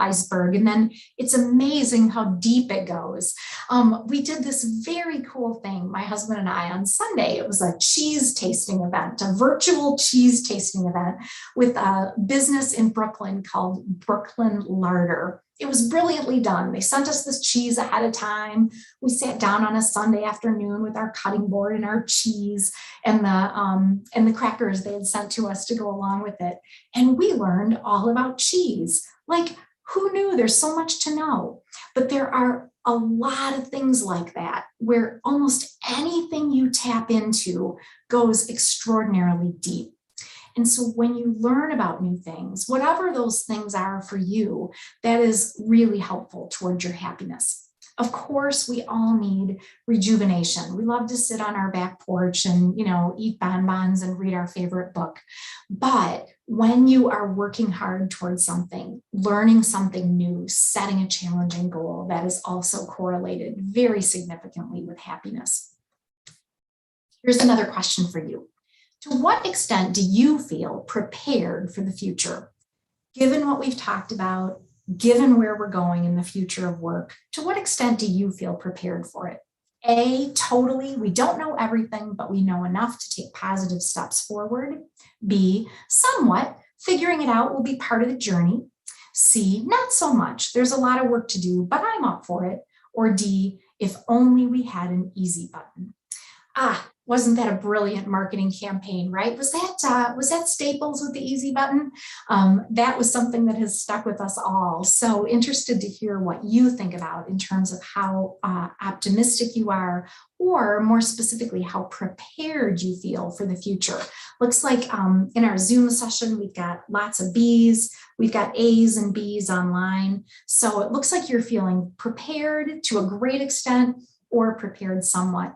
iceberg, and then it's amazing how deep it goes. We did this very cool thing, my husband and I, on Sunday. It was a cheese tasting event, a virtual cheese tasting event with a business in Brooklyn called Brooklyn Larder. It was brilliantly done. They sent us this cheese ahead of time. We sat down on a Sunday afternoon with our cutting board and our cheese and the crackers they had sent to us to go along with it. And we learned all about cheese. Like, who knew? There's so much to know. But there are a lot of things like that where almost anything you tap into goes extraordinarily deep. And so when you learn about new things, whatever those things are for you, that is really helpful towards your happiness. Of course, we all need rejuvenation. We love to sit on our back porch and, eat bonbons and read our favorite book. But when you are working hard towards something, learning something new, setting a challenging goal, that is also correlated very significantly with happiness. Here's another question for you. To what extent do you feel prepared for the future? Given what we've talked about, given where we're going in the future of work, to what extent do you feel prepared for it? A, totally, we don't know everything, but we know enough to take positive steps forward. B, somewhat, figuring it out will be part of the journey. C, not so much, there's a lot of work to do, but I'm up for it. Or D, if only we had an easy button. Wasn't that a brilliant marketing campaign, right? Was that Staples with the easy button? That was something that has stuck with us all. So interested to hear what you think about in terms of how optimistic you are, or more specifically, how prepared you feel for the future. Looks like in our Zoom session, we've got lots of B's, we've got A's and B's online. So it looks like you're feeling prepared to a great extent or prepared somewhat.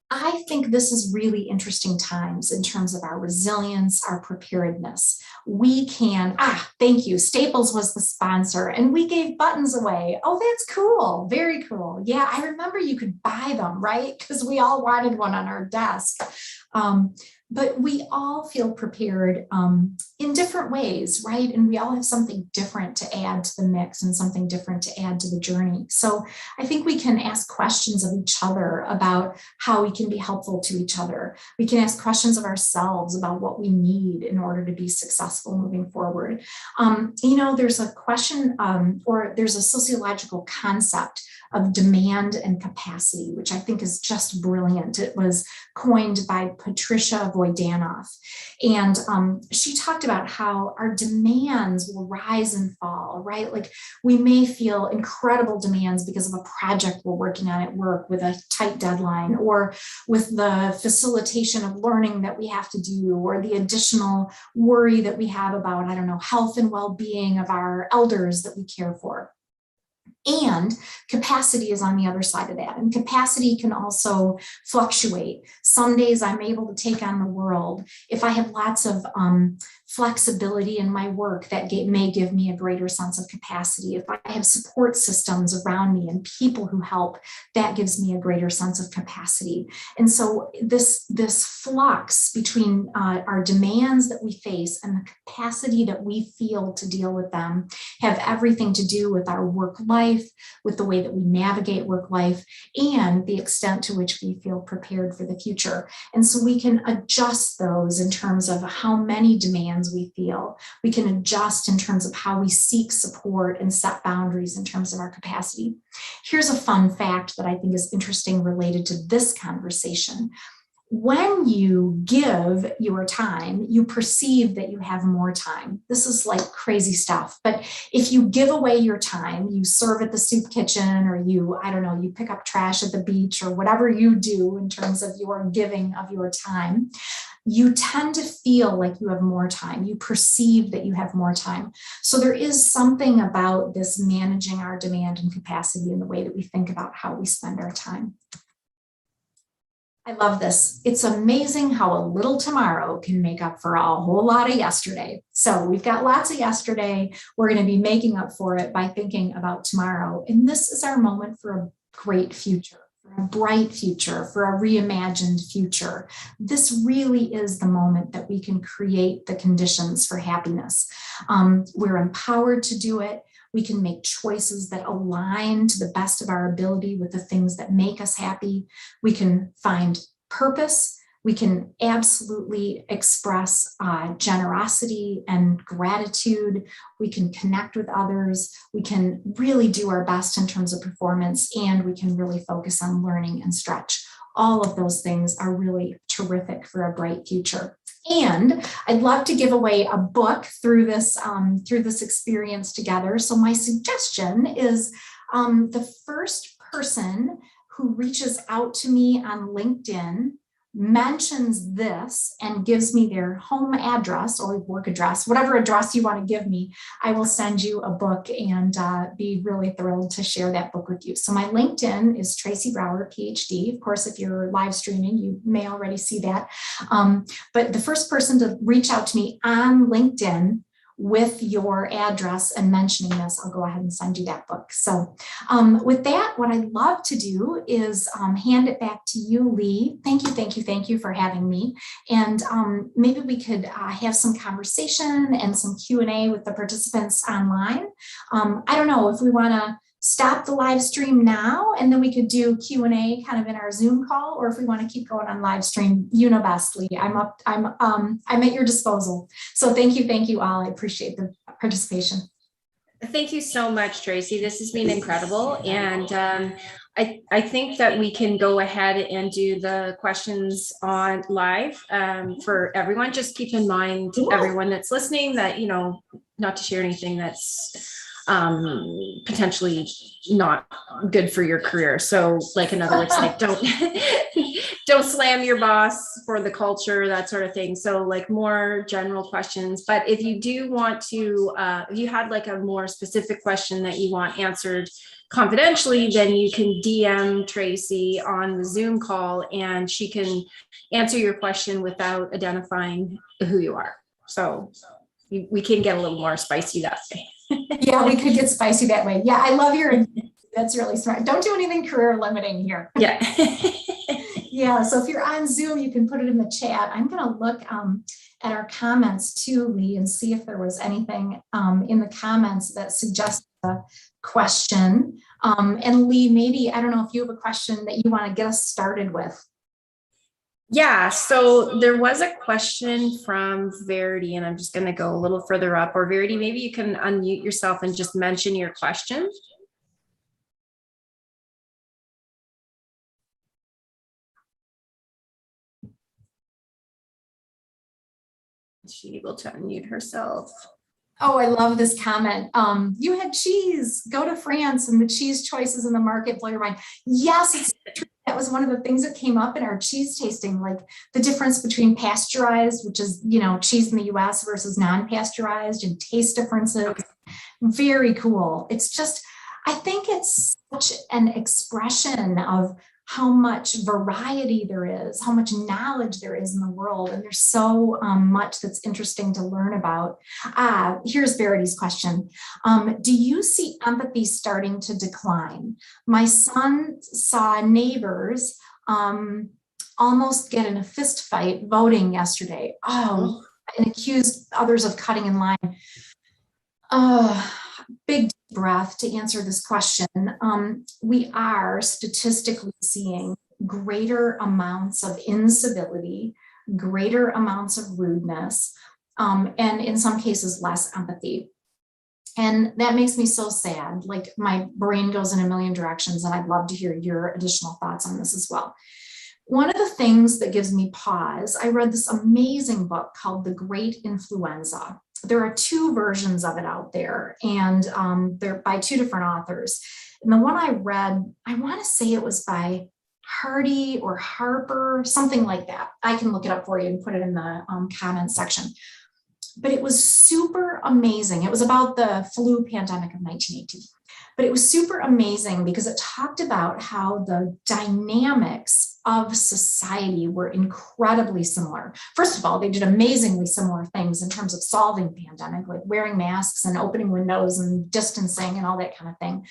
I think this is really interesting times in terms of our resilience, our preparedness. We can, thank you. Staples was the sponsor and we gave buttons away. Oh, that's cool. Very cool. Yeah, I remember you could buy them, right? Because we all wanted one on our desk. But we all feel prepared in different ways, right? And we all have something different to add to the mix and something different to add to the journey. So I think we can ask questions of each other about how we can be helpful to each other. We can ask questions of ourselves about what we need in order to be successful moving forward. There's a question or there's a sociological concept of demand and capacity, which I think is just brilliant. It was coined by Patricia Voidanoff. And she talked about how our demands will rise and fall, right? Like we may feel incredible demands because of a project we're working on at work with a tight deadline, or with the facilitation of learning that we have to do, or the additional worry that we have about, health and well-being of our elders that we care for. And capacity is on the other side of that. And capacity can also fluctuate. Some days I'm able to take on the world. If I have lots of flexibility in my work, that may give me a greater sense of capacity. If I have support systems around me and people who help, that gives me a greater sense of capacity. And so this flux between our demands that we face and the capacity that we feel to deal with them have everything to do with our work life, with the way that we navigate work life, and the extent to which we feel prepared for the future. And so we can adjust those in terms of how many demands we feel. We can adjust in terms of how we seek support and set boundaries in terms of our capacity. Here's a fun fact that I think is interesting related to this conversation. When you give your time, you perceive that you have more time. This is like crazy stuff. But if you give away your time, you serve at the soup kitchen, or you pick up trash at the beach, or whatever you do in terms of your giving of your time, you tend to feel like you have more time. You perceive that you have more time. So there is something about this managing our demand and capacity in the way that we think about how we spend our time. I love this. It's amazing how a little tomorrow can make up for a whole lot of yesterday. So we've got lots of yesterday. We're going to be making up for it by thinking about tomorrow. And this is our moment for a great future, for a bright future, for a reimagined future. This really is the moment that we can create the conditions for happiness. We're empowered to do it. We can make choices that align to the best of our ability with the things that make us happy. We can find purpose. We can absolutely express generosity and gratitude. We can connect with others. We can really do our best in terms of performance, and we can really focus on learning and stretch. All of those things are really terrific for a bright future. And I'd love to give away a book through this experience together. So my suggestion is the first person who reaches out to me on LinkedIn, mentions this, and gives me their home address or work address, whatever address you want to give me, I will send you a book and be really thrilled to share that book with you. So my LinkedIn is Tracy Brower, PhD. Of course, if you're live streaming, you may already see that. But the first person to reach out to me on LinkedIn with your address and mentioning this, I'll go ahead and send you that book. So with that, what I'd love to do is hand it back to you, Lee. Thank you, thank you, thank you for having me. And maybe we could have some conversation and some Q&A with the participants online. I don't know if we want to stop the live stream now and then we could do Q&A kind of in our Zoom call, or if we want to keep going on live stream, you know best, Lee. I'm at your disposal. So thank you all. I appreciate the participation. Thank you so much, Tracy. This has been incredible. And I think that we can go ahead and do the questions on live for everyone. Just keep in mind, everyone that's listening, that, you know, not to share anything that's potentially not good for your career. So like, in other words, like don't slam your boss for the culture, that sort of thing. So like more general questions. But if you do want to, if you had like a more specific question that you want answered confidentially, then you can DM Tracy on the Zoom call and she can answer your question without identifying who you are. So we can get a little more spicy that way. Yeah, we could get spicy that way. Yeah, I love your, that's really smart. Don't do anything career limiting here. Yeah. Yeah, so if you're on Zoom, you can put it in the chat. I'm going to look at our comments too, Lee, and see if there was anything in the comments that suggests a question. And Lee, maybe, I don't know if you have a question that you want to get us started with. Yeah, so there was a question from Verity, and I'm just going to go a little further up. Or Verity, maybe you can unmute yourself and just mention your question. Is she able to unmute herself? Oh, I love this comment. You had cheese, go to France, and the cheese choices in the market blow your mind. Yes, it's true. That was one of the things that came up in our cheese tasting, like the difference between pasteurized, which is, you know, cheese in the US versus non-pasteurized, and taste differences. Very cool. It's just, I think it's such an expression of how much variety there is, how much knowledge there is in the world. And there's so much that's interesting to learn about. Here's Verity's question. Do you see empathy starting to decline? My son saw neighbors almost get in a fist fight voting yesterday. Oh, and accused others of cutting in line. Big breath to answer this question. We are statistically seeing greater amounts of incivility, greater amounts of rudeness, and in some cases less empathy. And that makes me so sad. Like, my brain goes in a million directions, and I'd love to hear your additional thoughts on this as well. One of the things that gives me pause, I read this amazing book called The Great Influenza. There are two versions of it out there, and they're by two different authors. And the one I read, I want to say it was by Hardy or Harper, something like that. I can look it up for you and put it in the comment section. But it was super amazing. It was about the flu pandemic of 1918. But it was super amazing because it talked about how the dynamics of society were incredibly similar. First of all, they did amazingly similar things in terms of solving the pandemic, like wearing masks and opening windows and distancing and all that kind of thing.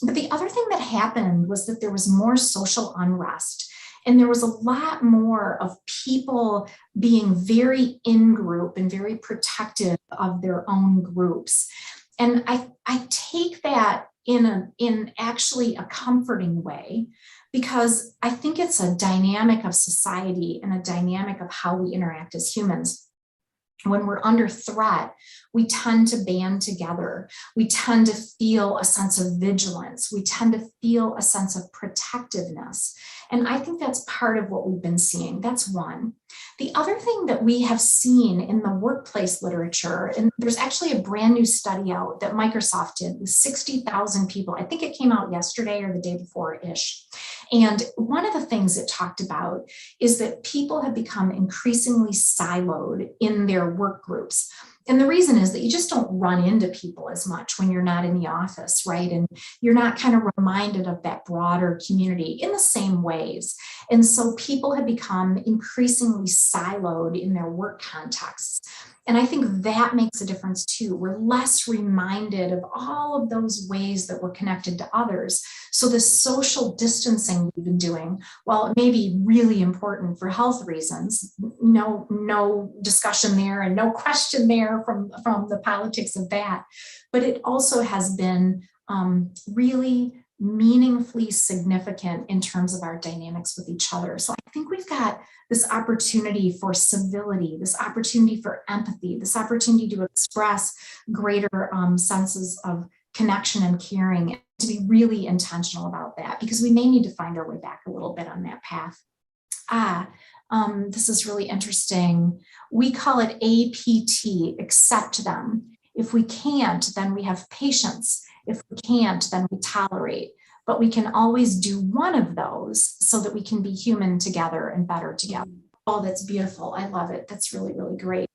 But the other thing that happened was that there was more social unrest. And there was a lot more of people being very in group and very protective of their own groups. And I take that in actually a comforting way, because I think it's a dynamic of society and a dynamic of how we interact as humans. When we're under threat, we tend to band together. We tend to feel a sense of vigilance. We tend to feel a sense of protectiveness. And I think that's part of what we've been seeing. That's one. The other thing that we have seen in the workplace literature, and there's actually a brand new study out that Microsoft did with 60,000 people. I think it came out yesterday or the day before-ish. And one of the things it talked about is that people have become increasingly siloed in their work groups. And the reason is that you just don't run into people as much when you're not in the office, right? And you're not kind of reminded of that broader community in the same ways. And so people have become increasingly siloed in their work contexts. And I think that makes a difference too. We're less reminded of all of those ways that we're connected to others. So the social distancing we've been doing, while it may be really important for health reasons, no discussion there and no question there from the politics of that, but it also has been really meaningfully significant in terms of our dynamics with each other. So I think we've got this opportunity for civility, this opportunity for empathy, this opportunity to express greater senses of connection and caring, and to be really intentional about that, because we may need to find our way back a little bit on that path. This is really interesting. We call it APT, accept them. If we can't, then we have patience. If we can't, then we tolerate. But we can always do one of those so that we can be human together and better together. Oh, that's beautiful. I love it. That's really, really great.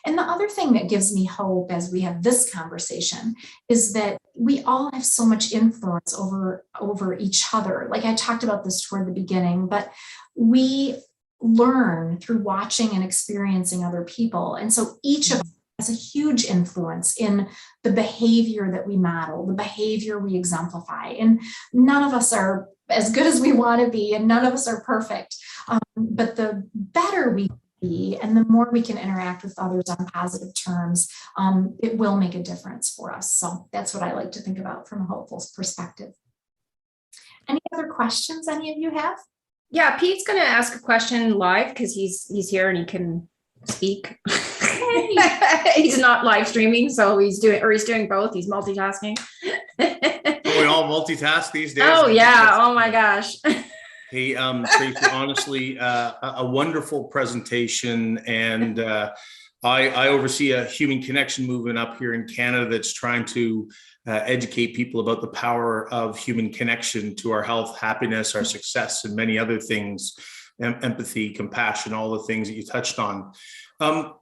And the other thing that gives me hope as we have this conversation is that we all have so much influence over each other. Like I talked about this toward the beginning, but we learn through watching and experiencing other people. And so each of us has a huge influence in the behavior that we model, the behavior we exemplify. And none of us are as good as we want to be, and none of us are perfect. But the better we be, and the more we can interact with others on positive terms, it will make a difference for us. So that's what I like to think about from a hopeful perspective. Any other questions any of you have? Yeah, Pete's going to ask a question live because he's here and he can speak. He's not live streaming, so he's doing both. He's multitasking. We all multitask these days. Oh yeah. Oh my gosh. Hey, Tracy, honestly, a wonderful presentation, and I oversee a human connection movement up here in Canada that's trying to educate people about the power of human connection to our health, happiness, our success, and many other things, empathy, compassion, all the things that you touched on. How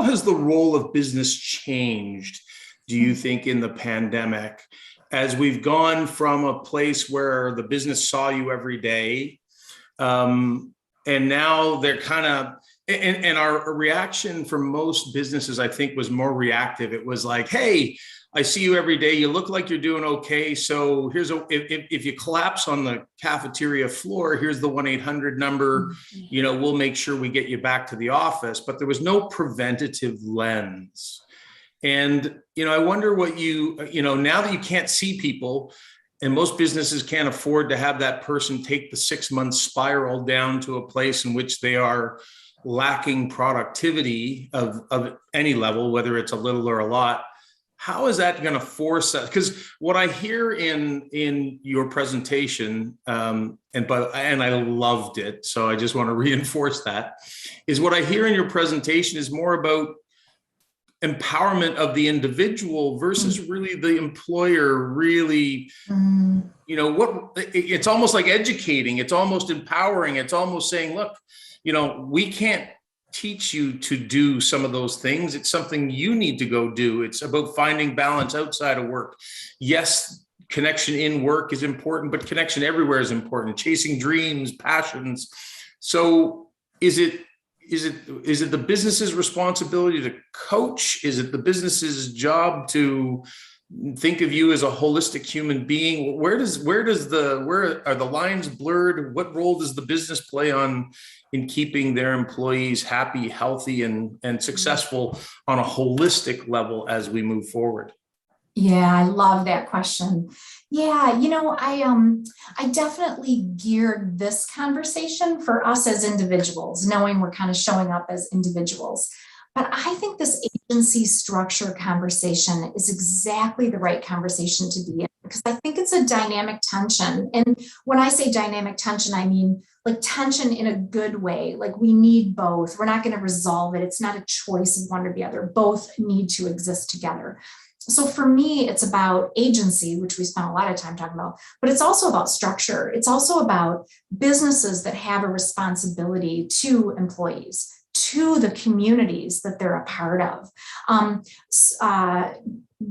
has the role of business changed, do you think, in the pandemic, as we've gone from a place where the business saw you every day, and now they're kind of, and our reaction for most businesses, I think, was more reactive. It was like, hey, I see you every day. You look like you're doing okay. So here's if you collapse on the cafeteria floor, here's the 1-800 number. We'll make sure we get you back to the office. But there was no preventative lens. And, I wonder what now that you can't see people, and most businesses can't afford to have that person take the 6-month spiral down to a place in which they are lacking productivity of any level, whether it's a little or a lot. How is that going to force us? Because what I hear in your presentation, and I loved it, so I just want to reinforce that, is what I hear in your presentation is more about empowerment of the individual versus really the employer. Really, it's almost like educating. It's almost empowering. It's almost saying, look, we can't teach you to do some of those things. It's something you need to go do. It's about finding balance outside of work. Yes, connection in work is important, but connection everywhere is important. Chasing dreams, passions. So is it the business's responsibility to coach? Is it the business's job to think of you as a holistic human being? Where are the lines blurred? What role does the business play in keeping their employees happy, healthy, and successful on a holistic level as we move forward? Yeah, I love that question. Yeah, I definitely geared this conversation for us as individuals, knowing we're kind of showing up as individuals. But I think this agency structure conversation is exactly the right conversation to be in, because I think it's a dynamic tension. And when I say dynamic tension, I mean like tension in a good way. Like we need both. We're not going to resolve it. It's not a choice of one or the other. Both need to exist together. So for me, it's about agency, which we spent a lot of time talking about, but it's also about structure. It's also about businesses that have a responsibility to employees, to the communities that they're a part of.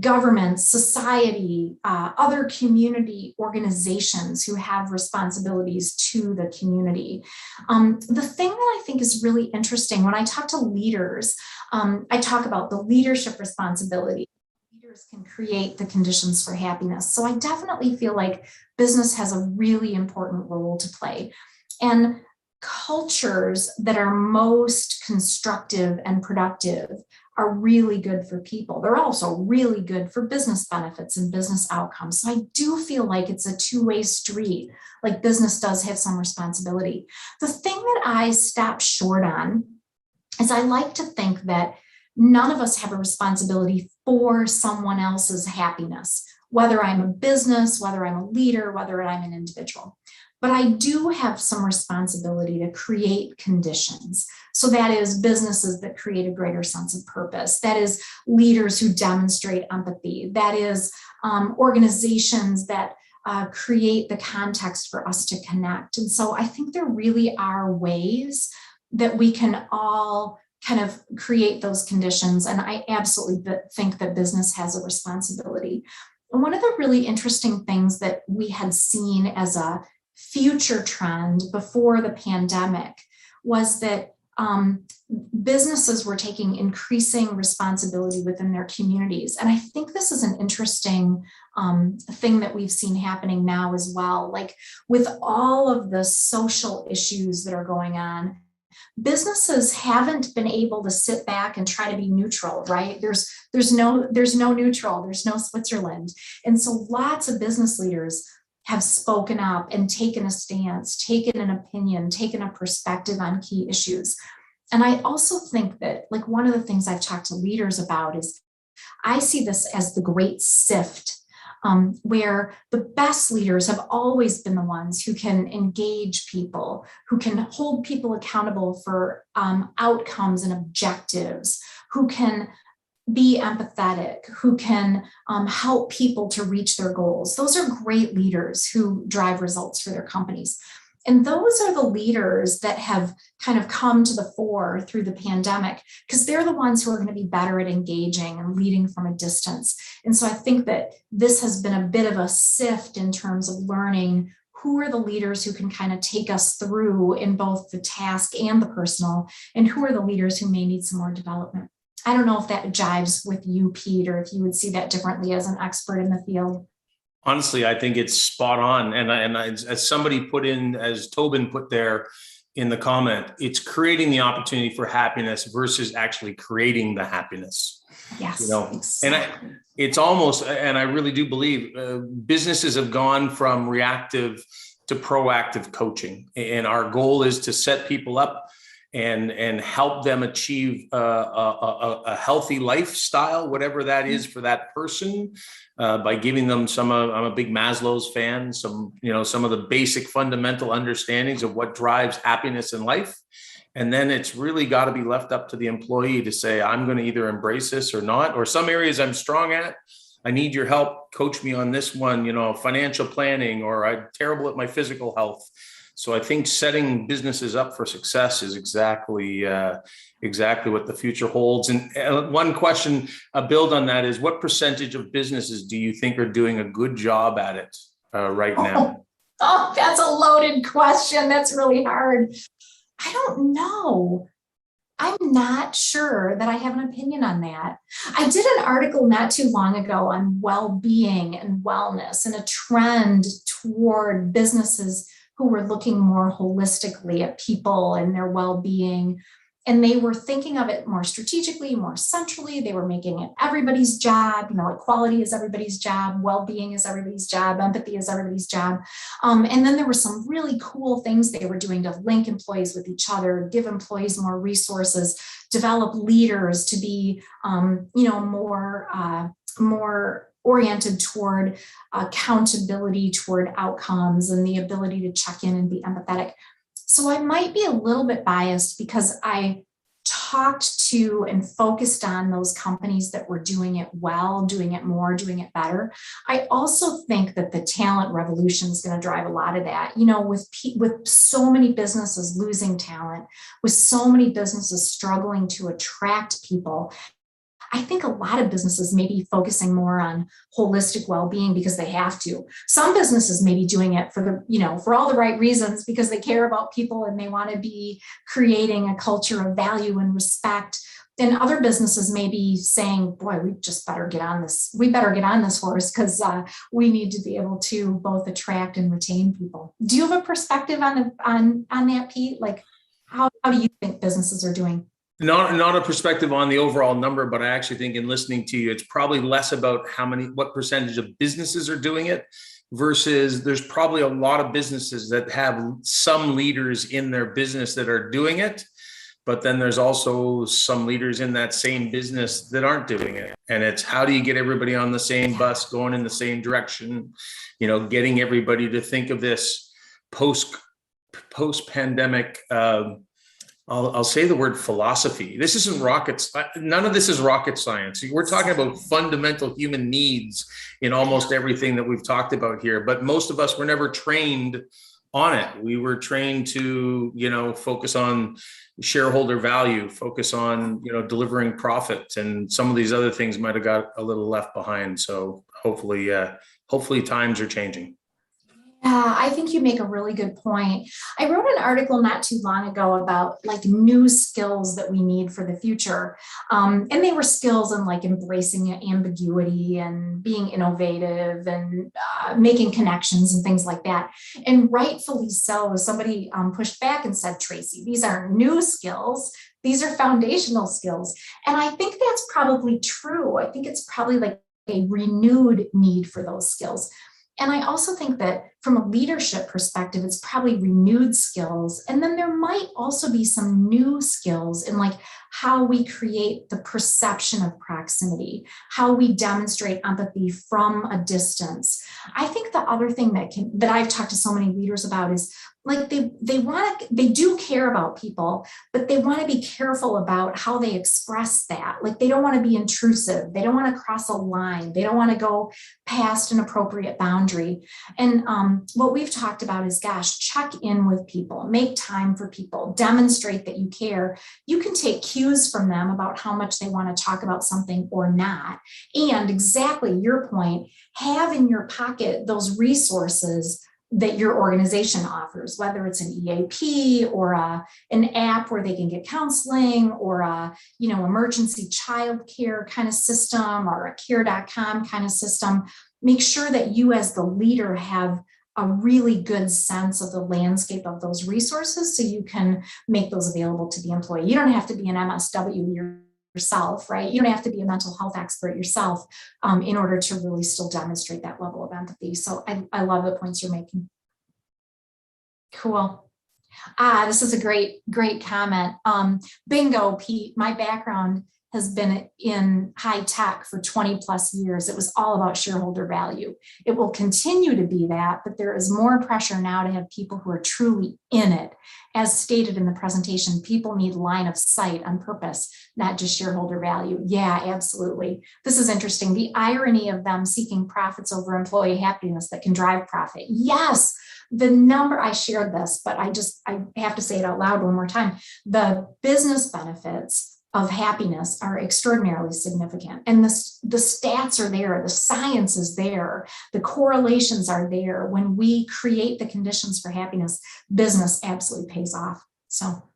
Government, society, other community organizations who have responsibilities to the community. The thing that I think is really interesting when I talk to leaders, I talk about the leadership responsibility. Leaders can create the conditions for happiness. So I definitely feel like business has a really important role to play. And cultures that are most constructive and productive are really good for people. They're also really good for business benefits and business outcomes. So I do feel like it's a two-way street, like business does have some responsibility. The thing that I stop short on is I like to think that none of us have a responsibility for someone else's happiness, whether I'm a business, whether I'm a leader, whether I'm an individual. But I do have some responsibility to create conditions. So that is businesses that create a greater sense of purpose. That is leaders who demonstrate empathy. That is organizations that create the context for us to connect. And so I think there really are ways that we can all kind of create those conditions. And I absolutely think that business has a responsibility. And one of the really interesting things that we had seen as a future trend before the pandemic was that businesses were taking increasing responsibility within their communities. And I think this is an interesting thing that we've seen happening now as well. Like with all of the social issues that are going on, businesses haven't been able to sit back and try to be neutral, right? There's no neutral, there's no Switzerland. And so lots of business leaders have spoken up and taken a stance, taken an opinion, taken a perspective on key issues. And I also think that, like, one of the things I've talked to leaders about is I see this as the great sift, where the best leaders have always been the ones who can engage people, who can hold people accountable for outcomes and objectives, who can be empathetic, who can help people to reach their goals. Those are great leaders who drive results for their companies. And those are the leaders that have kind of come to the fore through the pandemic, because they're the ones who are going to be better at engaging and leading from a distance. And so I think that this has been a bit of a sift in terms of learning who are the leaders who can kind of take us through in both the task and the personal, and who are the leaders who may need some more development. I don't know if that jives with you, Pete, or if you would see that differently as an expert in the field. Honestly, I think it's spot on. And as somebody put in, as Tobin put there in the comment, it's creating the opportunity for happiness versus actually creating the happiness. Yes, you know, exactly. And it's almost, and I really do believe businesses have gone from reactive to proactive coaching. And our goal is to set people up and help them achieve a healthy lifestyle, whatever that is for that person, by giving them some. I'm a big Maslow's fan. Some of the basic fundamental understandings of what drives happiness in life, and then it's really got to be left up to the employee to say, I'm going to either embrace this or not, or some areas I'm strong at. I need your help. Coach me on this one. Financial planning, or I'm terrible at my physical health. So I think setting businesses up for success is exactly what the future holds. And one question, build on that, is what percentage of businesses do you think are doing a good job at it right now? Oh, that's a loaded question. That's really hard. I don't know. I'm not sure that I have an opinion on that. I did an article not too long ago on well-being and wellness and a trend toward businesses who were looking more holistically at people and their well-being. And they were thinking of it more strategically, more centrally. They were making it everybody's job. Equality is everybody's job. Well-being is everybody's job. Empathy is everybody's job. And then there were some really cool things they were doing to link employees with each other, give employees more resources, develop leaders to be, more oriented toward accountability, toward outcomes, and the ability to check in and be empathetic. So I might be a little bit biased because I talked to and focused on those companies that were doing it well, doing it more, doing it better. I also think that the talent revolution is going to drive a lot of that. With so many businesses losing talent, with so many businesses struggling to attract people, I think a lot of businesses may be focusing more on holistic well-being because they have to. Some businesses may be doing it for all the right reasons because they care about people and they want to be creating a culture of value and respect. And other businesses may be saying, boy, we just better get on this. We better get on this horse because we need to be able to both attract and retain people. Do you have a perspective on that, Pete? Like, how do you think businesses are doing? Not a perspective on the overall number, but I actually think in listening to you, it's probably less about what percentage of businesses are doing it versus there's probably a lot of businesses that have some leaders in their business that are doing it. But then there's also some leaders in that same business that aren't doing it. And it's how do you get everybody on the same bus going in the same direction, getting everybody to think of this post-pandemic, I'll say the word philosophy. This isn't none of this is rocket science. We're talking about fundamental human needs in almost everything that we've talked about here. But most of us were never trained on it. We were trained to, focus on shareholder value, focus on, delivering profit. And some of these other things might have got a little left behind. So hopefully times are changing. Yeah, I think you make a really good point. I wrote an article not too long ago about like new skills that we need for the future. And they were skills in like embracing ambiguity and being innovative and making connections and things like that. And rightfully so, somebody pushed back and said, Tracy, these aren't new skills. These are foundational skills. And I think that's probably true. I think it's probably like a renewed need for those skills. And I also think that from a leadership perspective, it's probably renewed skills. And then there might also be some new skills in like how we create the perception of proximity, how we demonstrate empathy from a distance. I think the other thing that I've talked to so many leaders about is like they do care about people, but they want to be careful about how they express that. Like they don't want to be intrusive. They don't want to cross a line. They don't want to go past an appropriate boundary. And what we've talked about is, gosh, check in with people, make time for people, demonstrate that you care. You can take cues from them about how much they want to talk about something or not. And exactly your point, have in your pocket those resources that your organization offers, whether it's an EAP or an app where they can get counseling or a emergency childcare kind of system or a care.com kind of system. Make sure that you as the leader have a really good sense of the landscape of those resources so you can make those available to the employee. You don't have to be an MSW yourself, right? You don't have to be a mental health expert yourself in order to really still demonstrate that level of empathy. So I love the points you're making. Cool. This is a great comment. Bingo, Pete. My background has been in high tech for 20 plus years. It was all about shareholder value. It will continue to be that, but there is more pressure now to have people who are truly in it. As stated in the presentation, people need line of sight on purpose, not just shareholder value. Yeah, absolutely. This is interesting. The irony of them seeking profits over employee happiness that can drive profit. Yes, the number, I shared this, but I have to say it out loud one more time. The business benefits of happiness are extraordinarily significant. And the stats are there, the science is there, the correlations are there. When we create the conditions for happiness, business absolutely pays off. So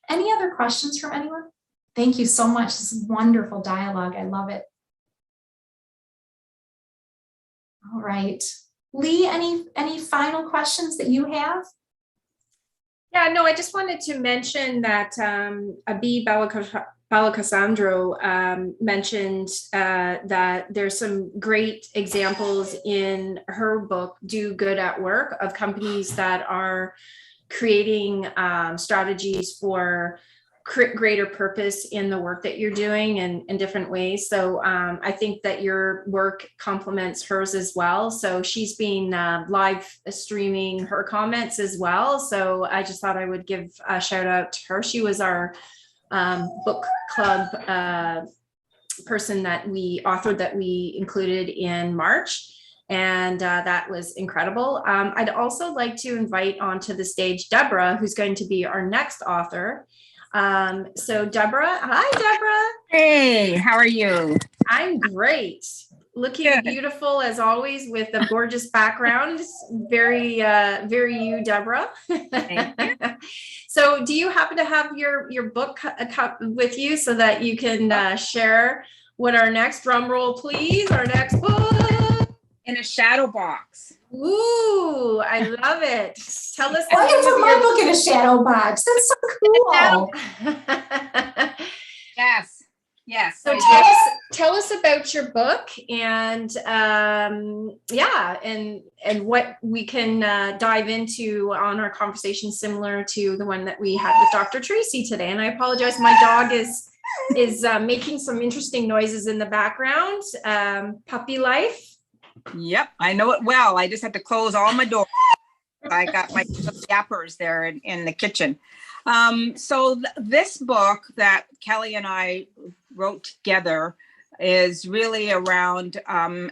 any other questions from anyone? Thank you so much. This is wonderful dialogue. I love it. All right. Lee, any final questions that you have? Yeah, no, I just wanted to mention that Abi Balacasandro mentioned that there's some great examples in her book, Do Good at Work, of companies that are creating strategies for greater purpose in the work that you're doing and in different ways. So I think that your work complements hers as well. So she's been live streaming her comments as well. So I just thought I would give a shout out to her. She was our book club person that we authored that we included in March. And that was incredible. I'd also like to invite onto the stage Deborah, who's going to be our next author. So Deborah, hi Deborah. Hey, how are you? I'm great. Looking Good. Beautiful as always with a gorgeous background. Very, very you, Deborah. Thank you. So do you happen to have your book with you so that you can share what our next, drum roll please, our next book? In a shadow box. Ooh, I love it. Tell us the I name can put of my your book in a shadow box. That's so cool. Yes. Yes. So I tell us about your book and yeah, and what we can dive into on our conversation, similar to the one that we had with Dr. Tracy today. And I apologize, my dog is making some interesting noises in the background. Puppy life. Yep, I know it well. I just had to close all my doors. I got my yappers there in the kitchen. So this book that Kelly and I wrote together is really around,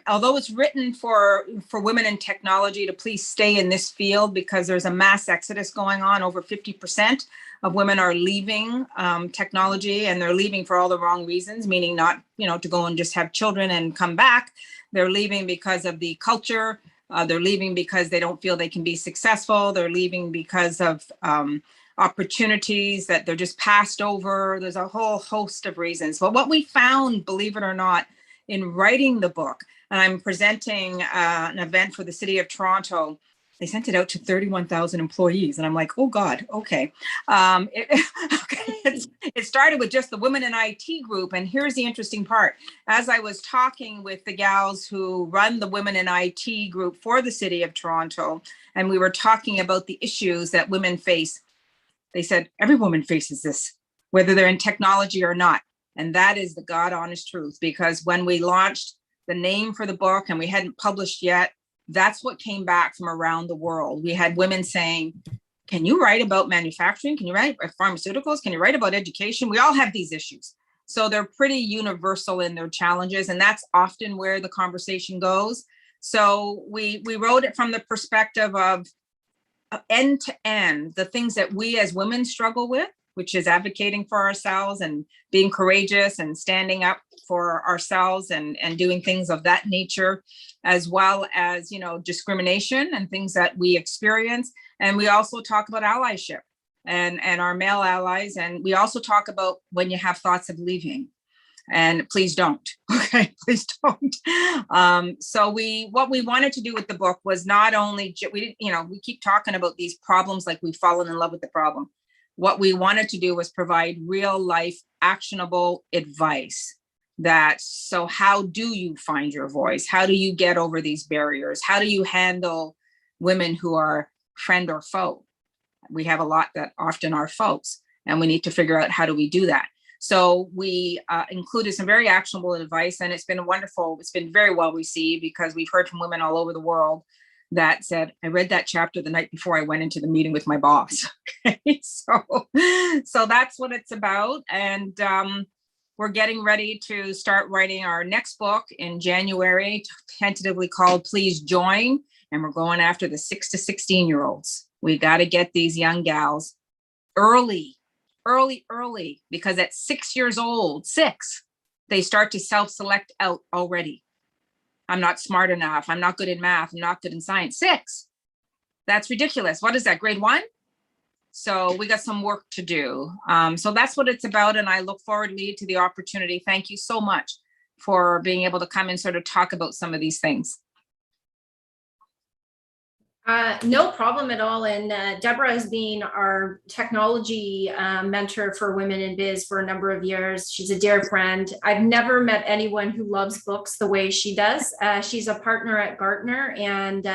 although it's written for women in technology to please stay in this field, because there's a mass exodus going on. Over 50% of women are leaving technology, and they're leaving for all the wrong reasons, meaning not, to go and just have children and come back. They're leaving because of the culture. They're leaving because they don't feel they can be successful. They're leaving because of opportunities that they're just passed over. There's a whole host of reasons. But what we found, believe it or not, in writing the book, and I'm presenting an event for the City of Toronto, they sent it out to 31,000 employees. And I'm like, oh God, okay. It started with just the Women in IT group. And here's the interesting part. As I was talking with the gals who run the Women in IT group for the City of Toronto, and we were talking about the issues that women face, they said, every woman faces this, whether they're in technology or not. And that is the God honest truth, because when we launched the name for the book and we hadn't published yet, that's what came back from around the world. We had women saying, can you write about manufacturing? Can you write about pharmaceuticals? Can you write about education? We all have these issues. So they're pretty universal in their challenges. And that's often where the conversation goes. So we wrote it from the perspective of end to end, the things that we as women struggle with, which is advocating for ourselves and being courageous and standing up for ourselves and doing things of that nature, as well as, discrimination and things that we experience. And we also talk about allyship and our male allies. And we also talk about when you have thoughts of leaving. And please don't. Okay, please don't. So what we wanted to do with the book was not only, we keep talking about these problems like we've fallen in love with the problem. What we wanted to do was provide real life, actionable advice. So how do you find your voice? How do you get over these barriers? How do you handle women who are friend or foe? We have a lot that often are foes, and we need to figure out how do we do that. So we included some very actionable advice, and it's been wonderful. It's been very well received, because we've heard from women all over the world that said, I read that chapter the night before I went into the meeting with my boss. Okay, so that's what it's about. And we're getting ready to start writing our next book in January, tentatively called Please Join. And we're going after the 6 to 16-year-olds. We got to get these young gals early, because at 6 years old, they start to self-select out already. I'm not smart enough. I'm not good in math. I'm not good in science. 6. That's ridiculous. What is that, grade 1? So we got some work to do. So that's what it's about. And I look forward, Lee, to the opportunity. Thank you so much for being able to come and sort of talk about some of these things. No problem at all. And Deborah has been our technology mentor for Women in Biz for a number of years. She's a dear friend. I've never met anyone who loves books the way she does. She's a partner at Gartner, and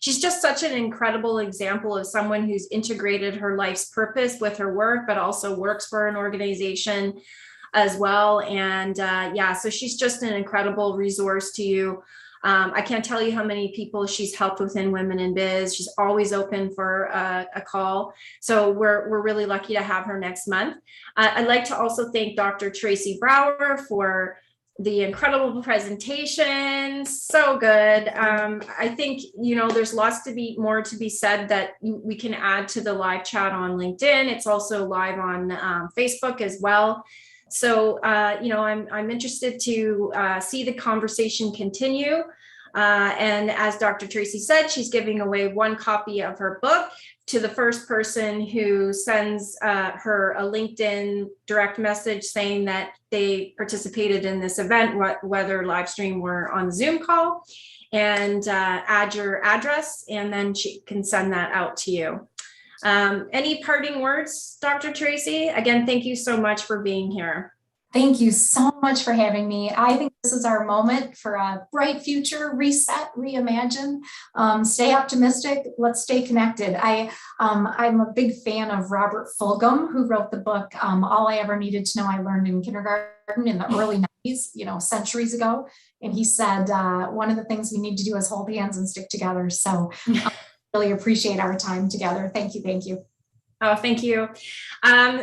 she's just such an incredible example of someone who's integrated her life's purpose with her work, but also works for an organization. as well. And yeah, so she's just an incredible resource to you. I can't tell you how many people she's helped within Women in Biz. She's always open for a call. So we're really lucky to have her next month. I'd like to also thank Dr. Tracy Brower for the incredible presentation. So good. I think, you know, there's lots more to be said that we can add to the live chat on LinkedIn. It's also live on Facebook as well. So, you know, I'm interested to see the conversation continue. And as Dr. Tracy said, she's giving away 1 copy of her book to the first person who sends her a LinkedIn direct message saying that they participated in this event, whether live stream or on Zoom call, and add your address, and then she can send that out to you. Any parting words, Dr. Tracy? Again, thank you so much for being here. Thank you so much for having me. I think this is our moment for a bright future, reset, reimagine, stay optimistic. Let's stay connected. I'm a big fan of Robert Fulghum, who wrote the book, All I Ever Needed to Know I Learned in Kindergarten in the early 90s, you know, centuries ago. And he said, one of the things we need to do is hold hands and stick together. So I really appreciate our time together. Thank you. Thank you. Oh, thank you.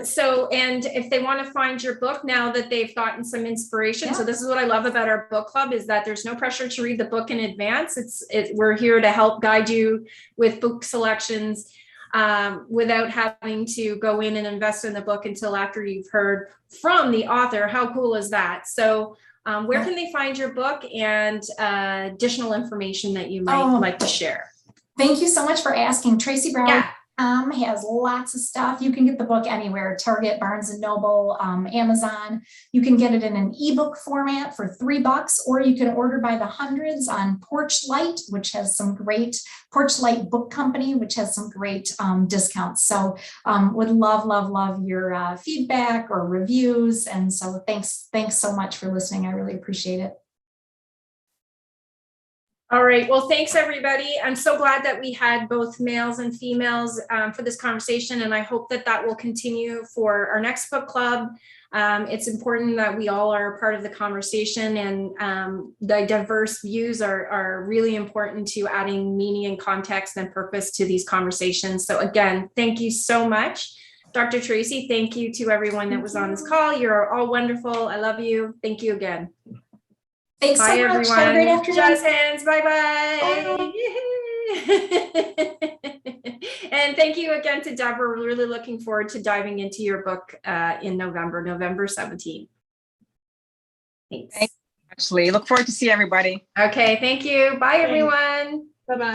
So, and if they want to find your book now that they've gotten some inspiration, Yeah. So this is what I love about our book club is that there's no pressure to read the book in advance. We're here to help guide you with book selections without having to go in and invest in the book until after you've heard from the author. How cool is that? So where can they find your book and additional information that you might like to share? Thank you so much for asking. Tracy Brower has lots of stuff. You can get the book anywhere: Target, Barnes and Noble, Amazon. You can get it in an ebook format for $3, or you can order by the hundreds on Porchlight, which has some great Porchlight Book Company, which has some great discounts. So would love your feedback or reviews. And so thanks so much for listening. I really appreciate it. All right. Well, thanks, everybody. I'm so glad that we had both males and females for this conversation, and I hope that that will continue for our next book club. It's important that we all are a part of the conversation, and the diverse views are really important to adding meaning and context and purpose to these conversations. So again, thank you so much. Dr. Tracy, thank you to everyone that was on this call. You're all wonderful. I love you. Thank you again. Thanks Bye, so much. everyone. Have a great afternoon. Jazz hands. Bye-bye. And thank you again to Deborah. We're really looking forward to diving into your book in November 17th. Thanks. Thanks, Ashley. Look forward to see everybody. Okay, thank you. Bye, everyone. Bye-bye.